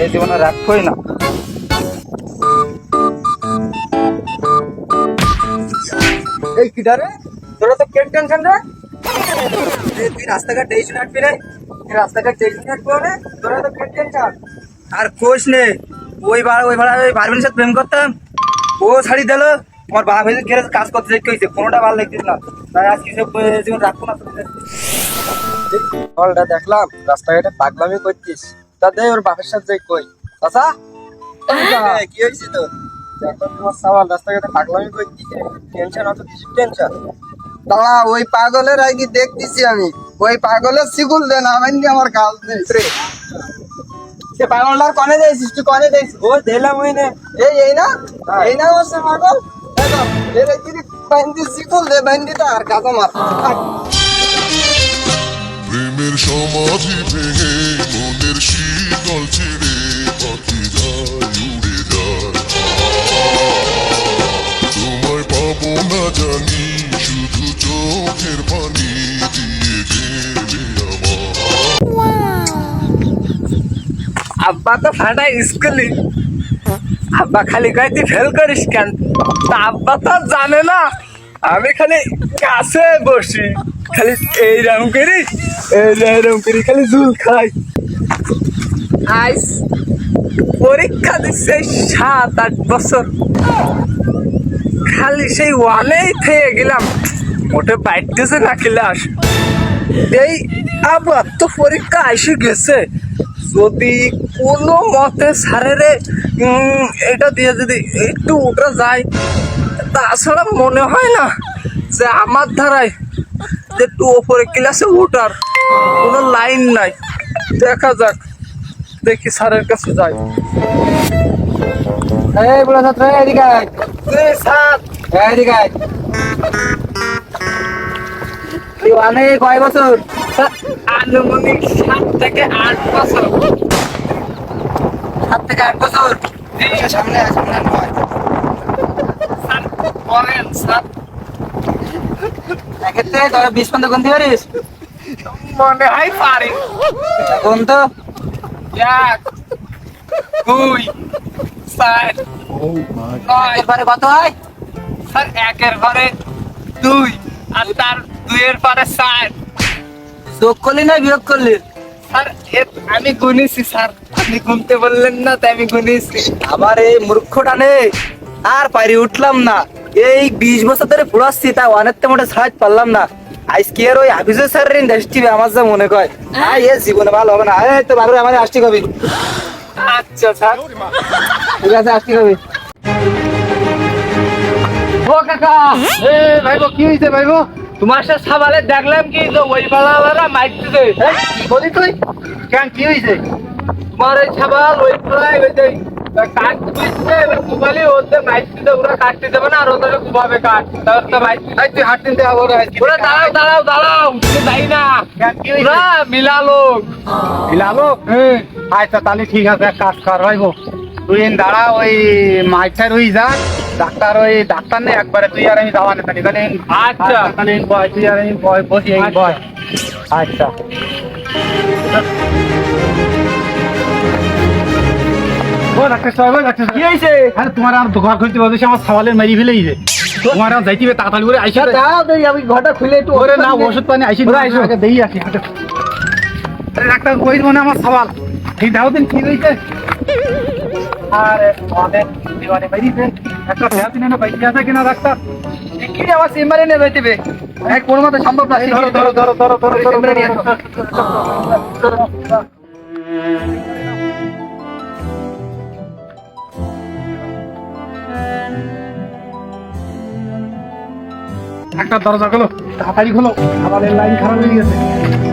এই জীবনে রাখবই না। এই কিটা রে, তোরা তো কেন টেনশন রে? তুই রাস্তাঘাট টেনশন হাঁটবি রে, রাস্তাঘাট টেনশন হাঁটবো রে, তোরা তো কেন টেনশন। আর কোষ নে, ওই ভাইবেনের সাথে প্রেম করতাম, ও ছাড়ি দিল। আমার বাবা ভাই গেলে কাজ করতে যাই কইছে, কোনোটা ভালো লাগতিস না, তাই আজ কিছু জীবন রাখবো না। ফলটা দেখলাম রাস্তাঘাটে পাগলামি করছিস, তাতে ওর বাপের সাথে কই চাচা কি হয়েছে তো? দেখো তোমার সওয়াল রাস্তাঘাটে পাগলামি করছিস, টেনশন অত কিছু টেনশন। দাঁড়া, ওই পাগলের আগে দেখতেছি আমি, ওই পাগলের সিগুল দেন আমার গাল নেই রে। সে পাগলটার কনে যাইছিস তুই, কনে যাইছিস? ও দিলাম ওই নে, এই না হচ্ছে পাগল। এর একদিকে বান্দি সিগুল দে, বান্দিটা আর কাজা মার। প্রেমের সমাধি ভেঙে মনের শীতল ছেড়ে পাখি যায় উড়ে যায়। তোমায় পাবো না জানি, শুধু চোখের পানি দিয়ে গেলে আমার। আব্বা তো ফাটাই স্কুলে, আব্বা খালি কয় তুই ফেল করিস কেন? তা আব্বা তো আর জানে না আমি খালি কাছে বসি, খালি এইরকম করি খালি জুল খাই। আজ পরীক্ষা দিচ্ছে 7-8 বছর, খালি সেই ওয়ানেই থেকে গেলাম, মোটে বাইতেছে না ক্লাস। এই আবার তো পরীক্ষা এসে গেছে, যদি কোনো মতে স্যারেরে এটা দিয়ে যদি একটু উঠা যায়, তাছাড়া মনে হয় না যে আমার ধারায় যে একটু ওপরে ক্লাসে ওঠার কোনো লাইন নাই। দেখা যাক, দেখি স্যারের কাছে যাই। এই বুড়া ছাত্র, এদিকে আয়। স্যার এদিকে আয়। তুই অনেক কয় বছর? আনুমানিক 7 থেকে 8 বছর। 7 থেকে 8 বছর? সামনে আয়, সামনে আয়। স্যার বলেন স্যার। এক্ষেত্রে তোরা 20 পর্যন্ত গুনতে পারিস? মনে হয় পারি। গুন তো। 1 2 4 9। এরপরে কত হয়? স্যার 1-এর পরে 2 আর তার 2-এর পরে 4। যোগ করলি না বিয়োগ করলি? স্যার আমি গুনেছি স্যার, আপনি গুনতে বললেন না তাই আমি গুনেছি। আবার এই মূর্খটা নে, আর পারি উঠলাম না। এই 20 বছর ধরে পড়াচ্ছি, তা অনেক মোটে ছাড়াতে পারলাম না। আজকে আর ওই হাফিজুর স্যারের ইন্ডাস্ট্রি আমার যা মনে কয়, এ জীবনে ভালো হবে না। এই তো বাবু আমার আসতে কবি। আচ্ছা স্যার, ঠিক আছে, আসতে কবি। ও কাকা, এ ভাইবো কি হইছে ভাইবো? তোমার সাথে সাবালে দেখলাম কি যে ওই পাড়াওয়ালারা মাইক দিতে। কি বলি তুই? কেন কি হয়েছে? তোমার এই ছাবাল ওই পাড়ায় ওই যে কাঠ দিচ্ছে, কুবালি ওদের মাইক দিতে, ওরা কাটতে দেবে না, আর ওদের কুবাবে কাঠ, তাহলে তো মাইক। তুই হাট কিনতে যাবো রে। ওরা দাঁড়াও, তুমি যাই না, ওরা মিলালো। আচ্ছা তাহলে ঠিক আছে, এক কাজ কর ভাইবো, তুই দাঁড়া, ওই মাইটার ওই যা ডাক্তার, ওই ডাক্তার নেই একবারে, তুই আর আমি যাওয়া নেতানি তাহলে। আচ্ছা তাহলে বয়, তুই আর আমি বয়, বসি এই বয়। আচ্ছা ও ডাক্তার সাহেব, ও ডাক্তার সাহেব, কি হয়েছে? আরে তোমার আর ঘর খুলতে বলছে, আমার সওয়ালের মেরি ফেলেইছে। তোমার আর যাইতে হবে তাড়াতাড়ি করে আইসা। দাও তুই, আমি ঘরটা খুলে একটু ওরে না, ওষুধ পানি আইসি, আগে দেই আসি। আরে ডাক্তার কই মনে আমার সওয়াল ঠিক দাও দিন, ঠিক হয়েছে। আরে অনেক দিওয়ানে মেরিছে, একটা ফেরা দিনে না বাইকে আছে কিনা ডাক্তার? কি রে, আমার চেম্বারে নেবে দিবে? এক কোনো মতে সম্ভব না। ধরো ধরো ধরো ধরো ধরো চেম্বারে নিয়ে আসো। একটা দরজা খোলো, তাড়াতাড়ি খোলো, আমাদের লাইন খারাপ হয়ে গেছে।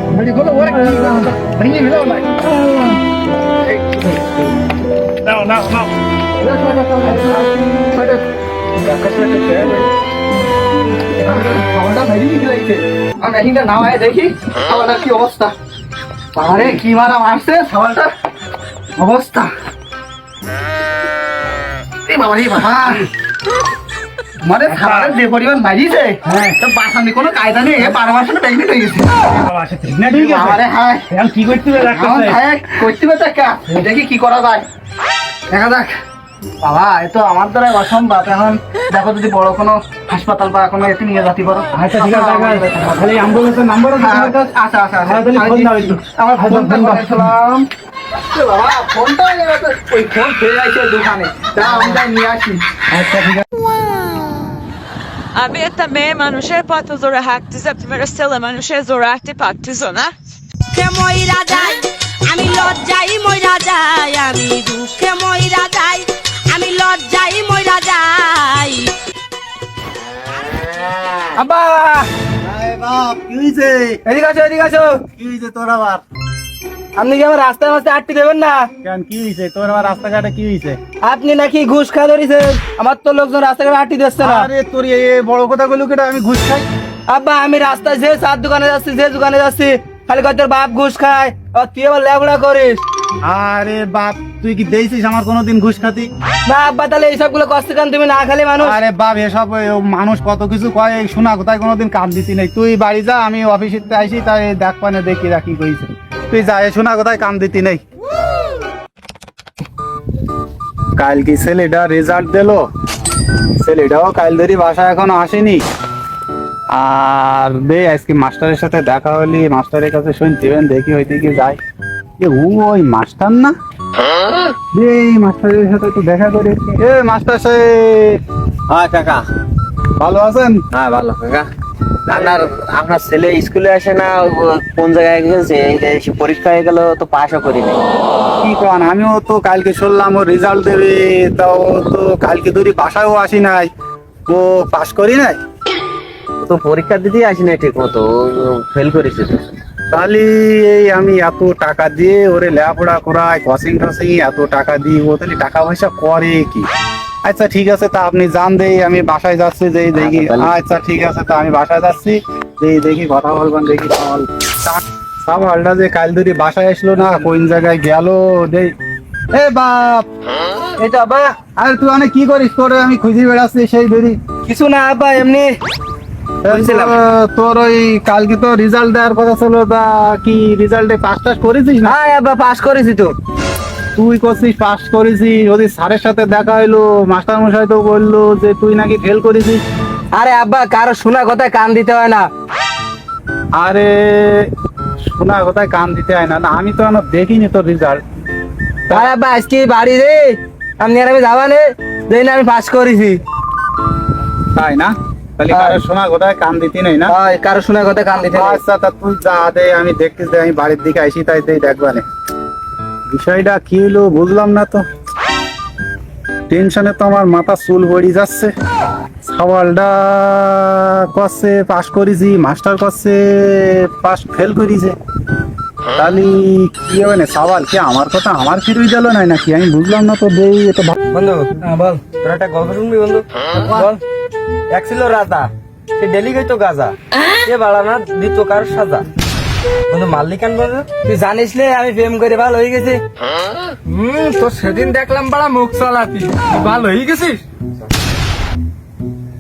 তাড়াতাড়ি খোলো, ওরে ভেঙে ফেলো লাইন। নাও নাও নাও, খাবারটা ভেরি দিতে লাগছে। আমি মেশিনটা নামায় দেখি খাবারটা কি অবস্থা। আরে কি মারা মারছে খাবারটা, অবস্থা। এই বাবা রে বাবা, মানে খাবারের যে পরিমাণ বাড়িয়েছে তো বাসানি কোনো কায়দা নেই পারমাশনে প্রেগনেন্ট হয়ে গেছে আরে হ্যাঁ এখন কি করতে হবে করতে হবে টাকা দেখি কি করা যায় দেখা যাক বাবা এ তো আমার দ্বারা অসম্ভব এখন দেখো যদি বড় কোনো হাসপাতাল বা কোনো এতে নিয়ে যেতে পারো আচ্ছা ঠিক আছে তাহলে অ্যাম্বুলেন্সের নাম্বার আচ্ছা আচ্ছা আমার ফোনটা করেছিলাম বাবা ফোনটা ওই ফোন ফেলে আছে দোকানে তা আমরা নিয়ে আসি আচ্ছা ঠিক আছে আমি একটা মেয়ে মানুষের পথ জোরে হাঁটতেছে তোমার ছেলে মানুষের জোরে হাঁটতে পারতেছো না ময়রা যাই আমি লজ্জাই ময়রা যাই আমি দুঃখে ময়রা যাই আমি লজ্জাই ময়রা যাই আব্বা বাপ কি হয়েছে? এদিকে আসো এদিকে আসো। কি হয়েছে তোর আবার? আপনি কি আমার রাস্তায় মাঝে আটকে দেবেন না? কেন কি হয়েছে তোর আবার রাস্তাঘাটে কি হয়েছে? আপনি নাকি ঘুষ খাওয়া ধরেছেন, আমার তো লোকজন রাস্তাঘাটে আটকে দিচ্ছে না। আরে তোর এ বড় কথা বললো কেটা আমি ঘুষ খাই? আব্বা আমি রাস্তায় যে চার দোকানে যাচ্ছি যে দোকানে যাচ্ছি খালি কত বাপ ঘুষ খায় আর তুই আবার লেবড়া করিস। আরে বাপ তুই কি দিয়েছিস আমার কোনোদিন ঘুষ খাতি? না আব্বা তাহলে এইসব গুলো কষ্ট কেন তুমি না খালি মানুষ। আরে বাপ এসব মানুষ কত কিছু কয় শোনা কোথায় কোনোদিন কাম দিতি নেই। তুই বাড়ি যা আমি অফিসে আইসি তাই দেখ পানে দেখি রাখি কইছে তুই যা শোনা কোথায় কাম দিতি নেই। কাল কি ছেলেটা রেজাল্ট দিলো, ছেলেটাও কাল ধরি বাসায় এখনো আসেনি। আর দে আজকে মাস্টারের সাথে দেখা হলি, মাস্টারের কাছে শুনছিবেন দেখি হইতে কি যায়। ওই মাস্টার না, এই মাস্টারের সাথে একটু দেখা করে। এ মাস্টার সাহেব। হ্যাঁ কাকা। ভালো আছেন? হ্যাঁ ভালো কাকা। আপনার ছেলে স্কুলে আসে না, কোন জায়গায় গেছে? পরীক্ষা হয়ে গেল তো পাশও করিনি। কি কন, আমিও তো কালকে শুনলাম ও রেজাল্ট দেবে, তাও তো কালকে ধরি বাসায়ও আসি নাই, ও পাস করি নাই। তো পরীক্ষা দিতেই আসি নাই ঠিক মতো, ফেল করেছে তো। তাহলে এই আমি এত টাকা দিয়ে ওরে লেখাপড়া করাই, কোচিং টোচিং এত টাকা দিই, ও তাহলে টাকা পয়সা করে কি? আচ্ছা ঠিক আছে, তা আপনি জান দেই আমি বাসায় যাচ্ছি, যেই দেখি। আচ্ছা ঠিক আছে, তা আমি বাসায় যাচ্ছি, যেই দেখি কথা বলবেন দেখি। সামালটা যে কাল ধরি বাসায় আসলো না, কোন জায়গায় গেল দেই। এ বাপ, এটা আব্বা আরে তুই অনেক কি করিস? তোরে আমি খুঁজে বেড়াচ্ছি সেই ধরি। কিছু না আব্বা এমনি বলছিলাম। তোর ওই কালকে তো রেজাল্ট দেওয়ার কথা ছিল, তা কি রেজাল্টে পাস টাস করেছিস না? হ্যাঁ আব্বা পাস করেছি তো। তুই করছিস পাস করেছিস, ওদের স্যারের সাথে দেখা হইলো, মাস্টার মশাই তো বললো যে তুই নাকি ফেল করেছিস। আরে আব্বা কারো শোনা কথায় কান দিতে হয় না। আরে শোনা কথায় কান দিতে হয় না? না আমি তো এখনো দেখিনি তোর রেজাল্ট। আরে আব্বা আজকে বাড়ি রে আপনি আর আমি যাবানে যেই না আমি পাস করেছি। তাই না? তাহলে কারো শোনা কথায় কান দিতে নেই না? হয় কারো শোনা কথায় কান দিতে হয় না। আচ্ছা তা তুই যা দে, আমি দেখতেছি, আমি বাড়ির দিকে আইসি তাই দেখবানে বিষয়টা কি হলো বুঝলাম না তো। টেনশনে তো আমার মাথা চুল পড়ে যাচ্ছে। সওয়ালটা করছে পাস করেছি, মাস্টার করছে পাস ফেল করেছে, তাহলে কি হবে না? সওয়াল কি আমার কথা আমার ফিরুই গেল নাই নাকি? আমি বুঝলাম না তো। দেই এটা বন্ধু বল তোর একটা গল্প শুনবি বন্ধু? বল। এক ছিল রাজা, সে ডেলি গেতো গাজা, সে বাড়া না দিত কার সাজা। বন্ধু মাল্লিকান বন্ধু তুই জানিস রে আমি প্রেম করে ভালো হয়ে গেছি। তোর সেদিন দেখলাম বাড়া মুখ চালাতি, ভালো হয়ে গেছিস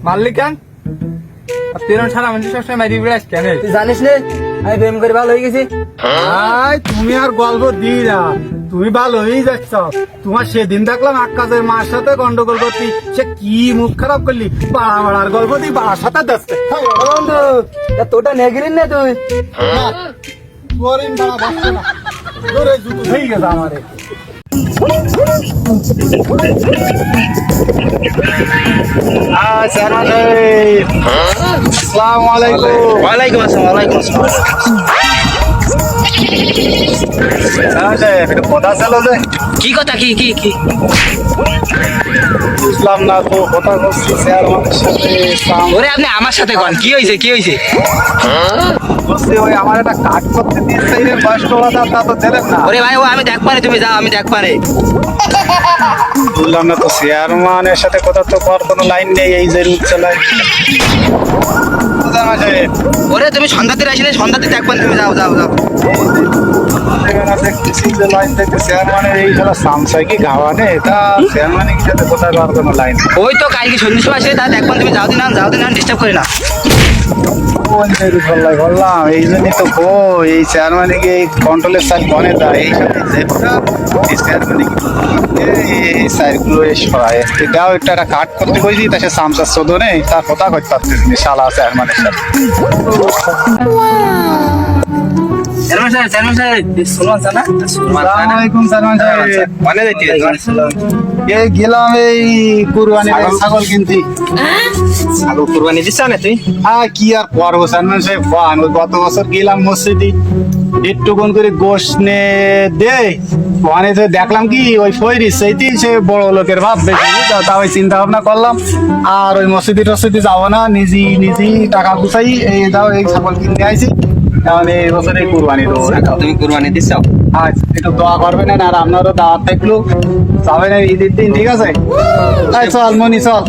মাল্লিকান। তুই সারা মানুষ সবসময় মারি বেড়াস কেন? তুই জানিস রে আমি প্রেম করে ভালো হয়ে গেছি। তুমি আর গল্প দিই না, তুমি ভালো হয়েই যাচ্ছ। তোমার সেদিন দেখলাম আকাশের মার সাথে গন্ডগোল করতি, সে কি মুখ খারাপ করলি? বাড়া বাড়ার গল্প দিই, বাড়ার সাথে যাচ্ছে। বন্ধু তোটা নেগরিন না তুই? হয়ে গেছে আমারে। আসসালামু আলাইকুম। ওয়ালাইকুম আসসালাম। ওয়ালাইকুম আসসালাম। কথা ছিল যে কি কথা? কি কি কি বুঝলাম না তো, কথা বলছি চেয়ারম্যানের সাথে। ওরে আপনি আমার সাথে কন, কি হয়েছে কি হয়েছে? বলছি ওই আমার একটা কাজ করতে দিচ্ছে রে, বয়স্ক ভাতা, তা তো দিলেন না। ওরে ভাই ও আমি দেখ পারে, তুমি যাও আমি দেখ পারে। বুঝলাম না তো, চেয়ারম্যানের সাথে কথা তো কর কোনো লাইন নেই, এই যে রুট চালায়। ওরে তুমি সন্ধ্যাতে আসলে সন্ধ্যাতে দেখবেন, তুমি যাও যাও যাও। ওই তো কালকে সন্ধ্যের সময় আসলে তা দেখবেন, তুমি যাও দিন ডিস্টার্ব করি না। বললাম এই জন্যই তো এই চেয়ারম্যানে গিয়ে কন্ট্রোলের সাইড বনে দেয় এই সাইডগুলো সরাই দাও, একটা কাট করতে কইছি তা সে সামসার শোধনে তার কথা করতে পারতেছি না শালা চেয়ারম্যানের সাথে। গেলাম এই কুরবানি ছাগল কিনতে। ছাগল কুরবানি দিচ্ছ না তুই? কি আর করবো চেয়ারম্যান সাহেব, গত বছর গেলাম মসজিদে একটুক্ষণ করে গোশ নে দে ওখানে তো দেখলাম কি ওই ফৈরি সেইটি সে বড় লোকের ভাব বেশি, তা ওই চিন্তা ভাবনা করলাম আর ওই মসজিদে টসজিদে যাবো না, নিজেই টাকা গুছাই এই দাও এই ছাগল কিনতে আইছি। তাহলে এই বছরে কুরবানি দেবো। তুমি কুরবানি দিচ্ছ? আচ্ছা একটু দোয়া করবেন আর আপনারও দাওয়াত থাকলো যাবেন ঈদের দিন, ঠিক আছে? চল মনি চল।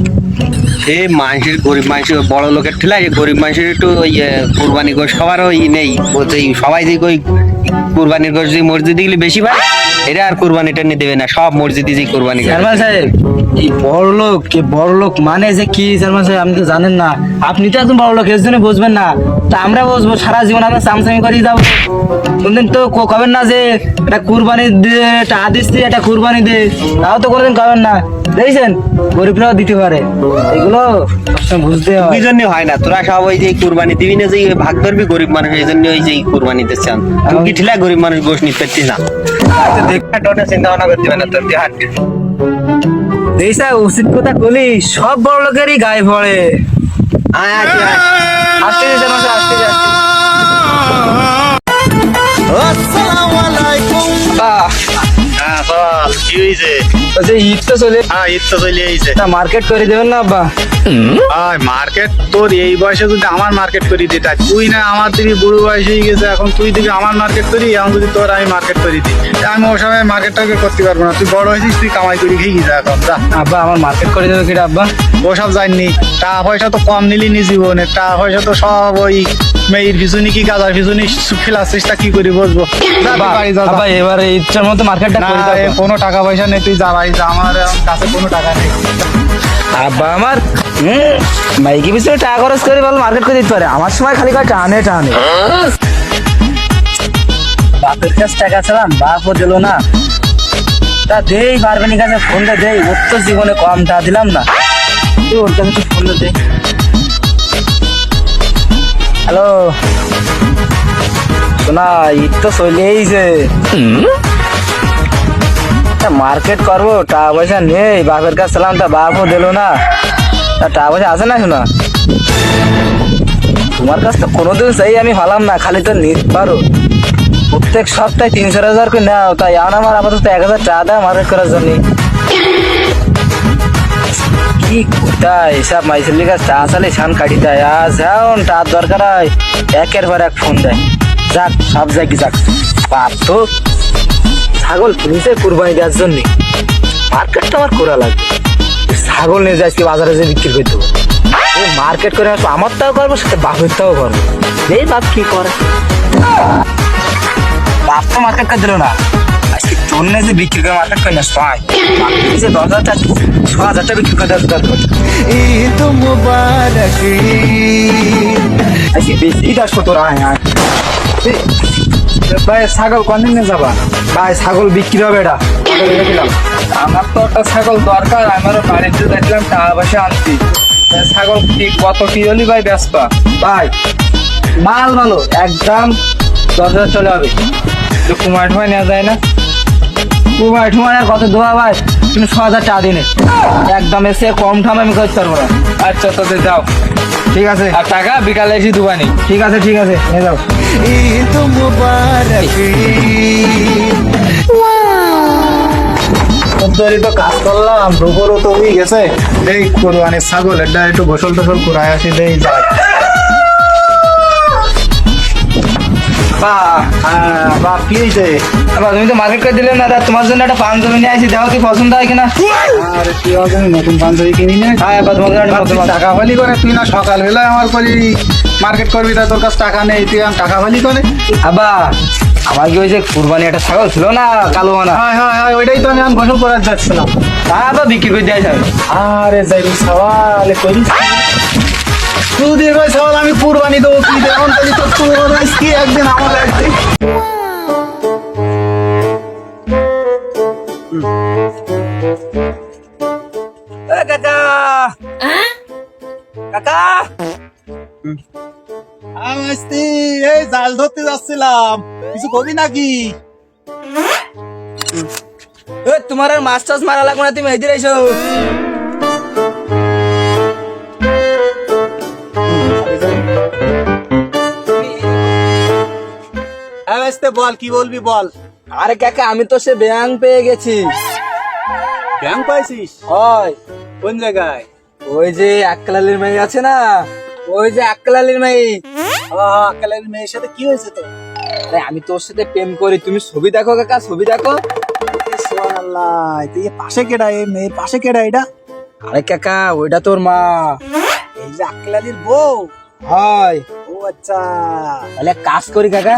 এই মানুষের গরিব মানুষের বড় লোকের ঠেলা, গরিব মানুষের একটু ওই কুরবানি গোশ খাওয়ার ওই নেই, বলতে সবাই যে ওই কুরবানির গোশ যে মসজিদে গেলে বেশি ভাই, এটা আর কুরবানিটা নিয়ে দেবে না, সব মসজিদে যে কুরবানি। চেয়ারম্যান সাহেব এই বড় লোক মানে যে কি চেয়ারম্যান সাহেব আপনি তো জানেন না, আপনি তো একদম বড় লোক এর জন্য বুঝবেন না, তা আমরা বুঝবো সারা জীবন আমরা সামসামি করে যাবো। কোনদিন তো কবেন না যে এটা কুরবানি দে টাকা দিচ্ছি এটা কুরবানি দে, তাও তো কোনোদিন কবেন না। দেখছেন গরিবরাও দিতে পারে, এগুলো বুঝতে হয়। ওই জন্য হয় না, তোরা সব ওই যে কুরবানি দিবি না, যে ভাগ ধরবি গরিব মানুষ, এই জন্য ওই যে কুরবানি দিচ্ছে। তুই কি ঠেলা গরিব মানুষ গোশ নিতে পারছিস না? চিন্তা ভাবনা করতে হবে না তোর হাট। এইসা উচিত কথা বলি, সব বড় লোকেরই গায়ে পড়ে। আসতে ঈদ তো চলে, ঈদ তো চলে আইছে, মার্কেট করে দেবেন না আব্বা? মার্কেট তোর এই বয়সে যদি আমার মার্কেট করি দিতা, তুই না আমার দিবি বুড়ো বয়স হয়ে গেছে, এখন তুই দিবি আমার মার্কেট করি, এখন যদি তোর আমি মার্কেট করি দিই, আমি ও সময় মার্কেটটাকে করতে পারবো না। তুই বড় হয়েছিস, তুই কামাই করি খেয়ে যা এখন যা। আব্বা আমার মার্কেট করে দেবে কিনা আব্বা? ওসব জাননি, টাকা পয়সা তো কম নিলি নি জীবনে, টাকা পয়সা তো সব ওই মেয়ের পিছনে কি গাজার পিছনে ফেলাচ্ছিস, তা কি করি বসবো। আব্বা এবারে ইচ্ছার মতো মার্কেটটা করে দাও। কোনো টাকা পয়সা নেই, তুই যা ভাই যা, আমার কাছে কোনো টাকা নেই। আব্বা আমার মাইকে পিছনে টাকা খরচ করে ভালো মার্কেট করে দিতে পারে, আমার সময় খালি টানে বাপের কাছে টাকা চালাম, বাপও দিল না, তা দেই পারবেনি কাছে ফোনটা দেই, ওর তো জীবনে কম টা দিলাম না, তুই ওর কাছে ফোনটা দে। হ্যালো শোনা, ঈদ তো চলেই যে মার্কেট করবো, টাকা পয়সা নেই, বাপের কাছে চালাম, তা বাপও দিল না, তা টাকা পয়সা আছে না? শোনা তোমার কাছে তো কোনোদিন চাই আমি ভালাম না, খালি তো নিতে পারো, প্রত্যেক সপ্তাহে 3-4 করে নাও, তাই আমার আপাতত 1000 টাকা দেয় মার্কেট করার জন্য। কি কোথায় এসব মাইসের কাছে চা চালে ছান কাটি দেয়, আজ এখন টার দরকার হয় একের পর এক ফোন দেয়, যাক সব যাই কি যাক। বাপ তো ছাগল কিনেছে কুরবানি দেওয়ার জন্য, মার্কেট তো আমার করা লাগবে, ছাগল নিয়ে যাই বাজারে যে বিক্রি করে দেবো, মার্কেট করে আসবো, আমারটাও করবো সাথে বাপেরটাও করবো, এই বাপ কি করে, বাপ তো মার্কেট করে দিল না, আজকে তোর নিয়ে যে বিক্রি করে মার্কেট করে না, 10,000 টাকা 6,000 টাকা বিক্রি করে দেওয়ার দরকার। ঈদ মুবারক আজকে বেশি আসবো তোরা, ভাই ছাগল কন্দিনে যাবা? ভাই ছাগল বিক্রি হবে, এটা আমার তো একটা ছাগল দরকার, আমারও বাড়িতে দেখলাম টাকা পয়সা আনছি, ছাগল কত কি হলি ভাই বেসপা? ভাই মাল ভালো, একদম 10,000 চলে হবে, কুমার ঠুমায় নেওয়া যায় না? কুমার ঠুমায় আর কত দোয়া ভাই, তুমি 6,000 টাকা দিনে, একদম এসে কম ঠাম আমি করতে পারবো না। আচ্ছা তোদের যাও, ঠিক আছে, আর টাকা বিকালে এসে দুবানি। ঠিক আছে নিয়ে যাও। ঈদ মুবারক। তো কাজ করলাম, দুপুরও তো হয়ে গেছে, এই কোরবানির ছাগল এটা একটু গোসল টোসল করায় আসি, দেই যাই। বাপ কি হয়েছে? আব্বা তুমি তো মার্কেট করে দিলে না, তা তোমার জন্য একটা পাঞ্জাবি নিয়ে আসি, দেখো কি পছন্দ হয় কিনা। আরে তুই আগে নতুন পাঞ্জাবি কিনি না? হ্যাঁ আব্বা তোমার জন্য একটা নতুন টাকা ফালি করে তুই না সকালবেলায় আমার করি মার্কেট করবি, তা তোর কাছে টাকা নেই, তুই টাকা ফালি করে। আব্বা আমার কি ওই যে কুরবানি একটা ছাগল ছিল না কালো মানা, হ্যাঁ ওইটাই তো আমি গোসল করার যাচ্ছিলাম। তা আব্বা বিক্রি করে দেওয়া যাবে। আরে যাই সওয়াল করিস তুই দেখো সওয়াল, আমি কুরবানি দেবো কি দেখুন তাহলে তো তোর কি একদিন আমার একদিন। কাকা কাকা আমি আসছি, এই জাল ধরতে যাচ্ছিলাম, কিছু কবি নাকি? তোমার আর মাছ টাছ মারা লাগবে না, তুমি এদিকে এসো। আসতে বল, কি বলবি বল। আরে কাকা আমি তো সে ব্যাংক পেয়ে গেছি। ব্যাংক পাইছিস? হয় কোন জায়গায়? ওই যে আক্কালালির মেয়ে আছে না, ওই যে আক্কালালির মেয়ে। কালের মেয়ের সাথে কি হয়েছে তো? আরে আমি তোর সাথে প্রেম করি, তুমি ছবি দেখো কাকা, ছবি দেখো। সুবহানাল্লাহ, তুই পাশে কেডা? এই মেয়ের পাশে কেডা এটা? আরে কাকা ওইটা তোর মা। এই যে আক্কেলালির বউ? হয়। ও আচ্ছা, তাহলে এক কাজ করি কাকা,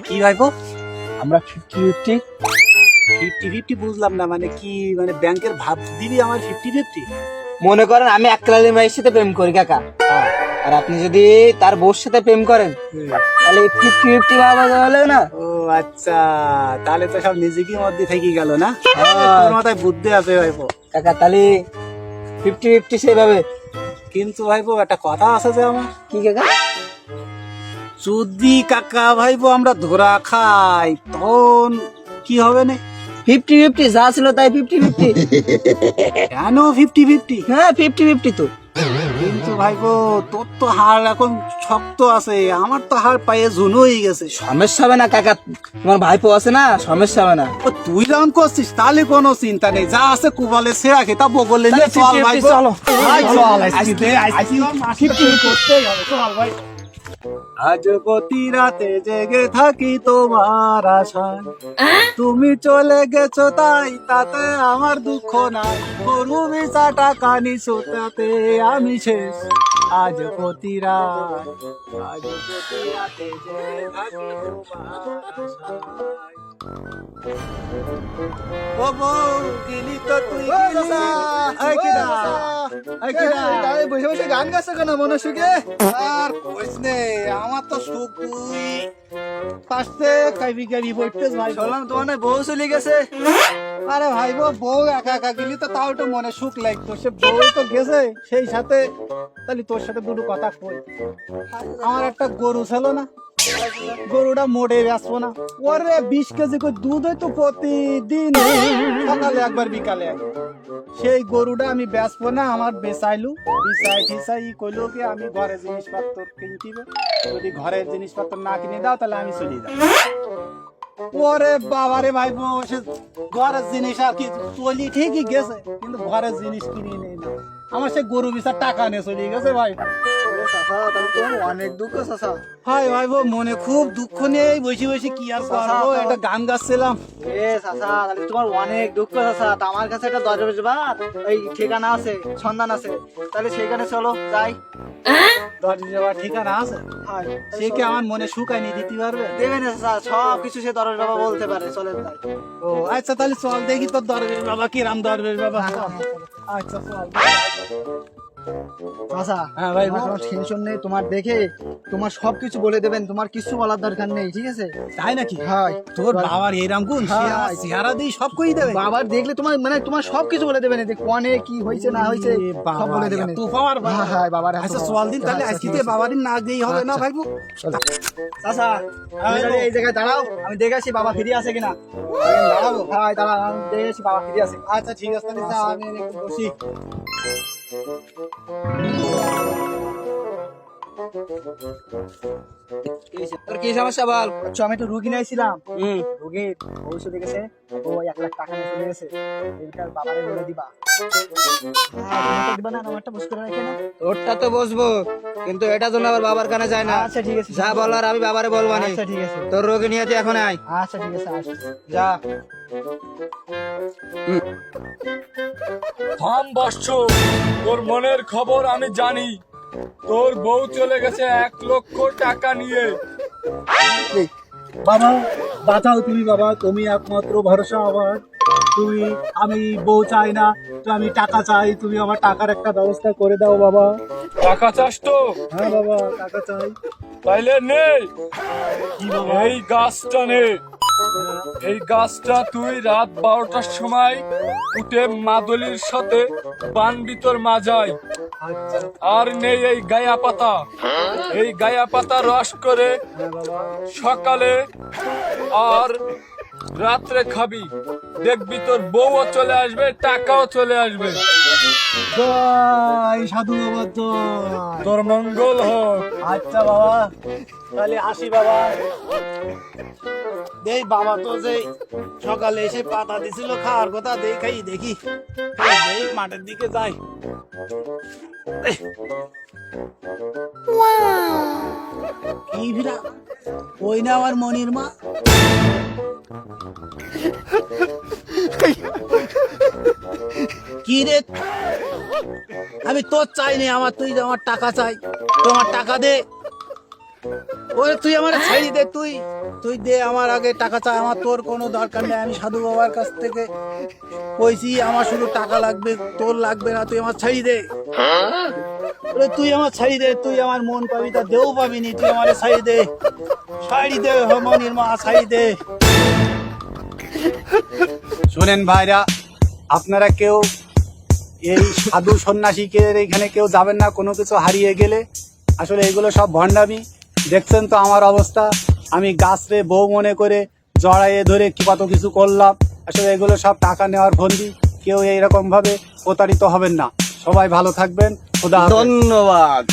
কি ভাইবো? আমরা 50-50। 50-50 বুঝলাম না, মানে কি? মানে ব্যাংকের ভাব দিবি আমার 50-50? মনে করেন আমি আক্কালালির মেয়ের সাথে প্রেম করি কাকা, আর আপনি যদি তার বউর সাথে প্রেম করেন তাহলে 50-50 ভাগ হলো না। ও আচ্ছা, তাহলে তো সব নিজেকে মধ্যে থেকে গেল না? হ্যাঁ। তোর মাথায় বুদ্ধি আছে ভাইবো। কাকা তাহলে 50-50 সেভাবে। কিন্তু ভাইবো একটা কথা আছে যে আমার, কি কাকা? যদি কাকা ভাইবো আমরা ধরা খাই তখন কি হবে না? 50-50 যা ছিল তাই 50-50। কেন 50-50? হ্যাঁ 50-50 তো। কিন্তু ভাইবো তোর তো হাড় এখন শক্ত আছে, আমার তো হাড় পায়ে ঝুন হয়ে গেছে। সমস্যা হবে না কাকা, তোমার ভাইপো আছে না, সমস্যা হবে না। ও তুই যখন করছিস তাহলে কোনো চিন্তা নেই, যা আছে কুবালে সেরা খেতা বগলে নিয়ে চল ভাইবো। চলো। আয় চল, আজকে করতেই হবে, চল ভাই। আজ প্রতি রাতে জেগে থাকি তোমার আশায়, তুমি চলে গেছো তাই তাতে আমার দুঃখ নাই, গরু বেচা টাকা নিছো তাতে আমি শেষ। আজ প্রতি রাতে জেগে থাকি তোমার আশায়। ও বউ গেলি তো তুই গেলি। এই কিডা? এই কিডা? বসে বসে গান গাছ কেন মনে সুখে? আর কইস নে, আমার তো সুখ তুই পাশে কাইবি কাইবি বইতেস ভাই। বললাম তোমার না বউ চলে গেছে। আরে ভাই বউ একা একা গেলি তো তাও একটু মনে সুখ লাগতো, সে বউ তো গেছে সেই সাথে। তাহলে তোর সাথে দুটো কথা কই, আমার একটা গরু ছিল না, গরুটা মোড়ে বেচবো না, ওরে 20 কেজি করে দুধ হইতো প্রতিদিন, সকালে একবার বিকালে একবার। সেই গরুটা আমি বেচবো না, আমার বেচাইলু বিচাই কইলো কি আমি ঘরের জিনিসপত্র কিনতিবে, যদি ঘরের জিনিসপত্র না কিনে দাও তাহলে আমি চলে যাবো। ওরে বাবারে ভাই, সে ঘরের জিনিস আর কি চলি ঠিকই গেছে, কিন্তু ঘরের জিনিস কিনে নেই না, আমার সে গরু বিচার টাকা নিয়ে চলে গেছে ভাই। অনেক দুঃখ চাচা। হাই ভাই মনে খুব দুঃখ নেই, বসে বসে কি আর করবো, একটা গান গাচ্ছিলাম। এ চাচা তাহলে তোমার অনেক দুঃখ চাচা, তা আমার কাছে একটা দরজার ওই ঠিকানা আছে, সন্ধান আছে, তাহলে সেখানে চলো যাই। দরজা যাওয়ার ঠিকানা আছে? সে কি আমার মনে শুকায়নি দিতে পারবে? দেবে না চাচা, সব কিছু সে দরজ বাবা বলতে পারে, চলে যাই। ও আচ্ছা, তাহলে চল দেখি তোর দরবেশ বাবা কি রাম দরবেশ বাবা। আচ্ছা চল। চাচা হ্যাঁ ভাই, তোমার টেনশন নেই, তোমার দেখে তোমার সবকিছু বলে দেবেন, তোমার কিছু বলার দরকার নেই, ঠিক আছে? তাই নাকি? হ্যাঁ তোর বাবার এইরাম গুণ, চেহারা দিয়ে সব কই দেবে। বাবার দেখলে তোমার মানে তোমার সবকিছু বলে দেবেন, যে কোনে কি হয়েছে না হয়েছে সব বলে দেবেন। তো পাওয়ার হ্যাঁ বাবার। আচ্ছা চল দিন তাহলে, আজকে বাবারই না দিই হবে না ভাইবো। চাচা এই জায়গায় দাঁড়াও, আমি দেখে আসি বাবা ফিরে আসে কিনা। দাঁড়াবো? হ্যাঁ দাঁড়াও, আমি দেখে আসি বাবা ফিরে আসে। আচ্ছা ঠিক আছে, তাহলে যা, আমি একটু বসি। তোর কি সমস্যা বল? আচ্ছা আমি তো রুগী নিয়েছিলাম, রুগীর ঔষধ গেছে, ও 1 লাখ টাকা নিয়ে চলে গেছে, এইটা বাবারে বলে দিবা। দিবা না, আমারটা বুঝ করে রাখে না। তোরটা তো বসবো, কিন্তু এটা জন্য আবার বাবার কানে যায় না। আচ্ছা ঠিক আছে, যা বলার আমি বাবারে বলবো না। আচ্ছা ঠিক আছে, তোর রোগী নিয়ে তুই এখন আয়। আচ্ছা ঠিক আছে, আসো। যা। থাম বৎস, তোর মনের খবর আমি জানি। তোর বউ চলে গেছে 1 লক্ষ টাকা নিয়ে। বাবা বাঁচাও তুমি, বাবা তুমি একমাত্র ভরসা আমার। তুমি, আমি বউ চাই না, তো আমি টাকা চাই, তুমি আমার টাকার একটা ব্যবস্থা করে দাও বাবা। টাকা চাস তো? হ্যাঁ বাবা টাকা চাই। তাইলে নে, কি বাবা? এই গাছটা নে। এই গাছটা তুই রাত 12টার সময় উঠে মাদলির সাথে বানবি তোর মাজায়। আচ্ছা আর নেই এই গায়া পাতা, এই গায়া পাতা রস করে সকালে আর রাত্রে খাবি, দেখবি তোর বউও চলে আসবে, টাকাও চলে আসবে। জয় সাধু বাবা জয়। তোর মঙ্গল হোক। আচ্ছা বাবা, তাহলে আসি বাবা। দেই বাবা তো যে সকালে এসে পাতা দিছিল খাওয়ার কথা, দেখাই দেখি এই মাঠের দিকে যাই। কি ভিড়া, ওই না আমার মনির মা। কি রে, আমি তোর চাইনি, আমার তুই আমার টাকা চাই, তোমার টাকা দে। ওরে তুই আমার ছাড়ি দে, তুই তুই দে আমার আগে টাকা চাই, আমার তোর কোনো দরকার নেই। আমি সাধু বাবার কাছ থেকে কইছি আমার শুধু টাকা লাগবে, তোর লাগবে না, তুই আমার ছাড়ি দে। ওরে তুই আমার ছাড়ি দে, তুই আমার মন পাবি তা দেও পাবিনি, তুই আমার ছাড়ি দে, ছাড়ি দে মনির মা, ছাড়ি দে। শোনেন ভাইরা, আপনারা কেউ এই সাধু সন্ন্যাসীকে এখানে কেউ যাবেন না কোনো কিছু হারিয়ে গেলে। আসলে এগুলো সব ভণ্ডামি। দেখছেন তো আমার অবস্থা, আমি গাছরে বউ মনে করে জড়াইয়ে ধরে কি কত কিছু করলাম। আসলে এগুলো সব টাকা নেওয়ার ফন্দি, কেউ এইরকম ভাবে প্রতারিত হবেন না। সবাই ভালো থাকবেন, খোদা হাফেজ। ধন্যবাদ।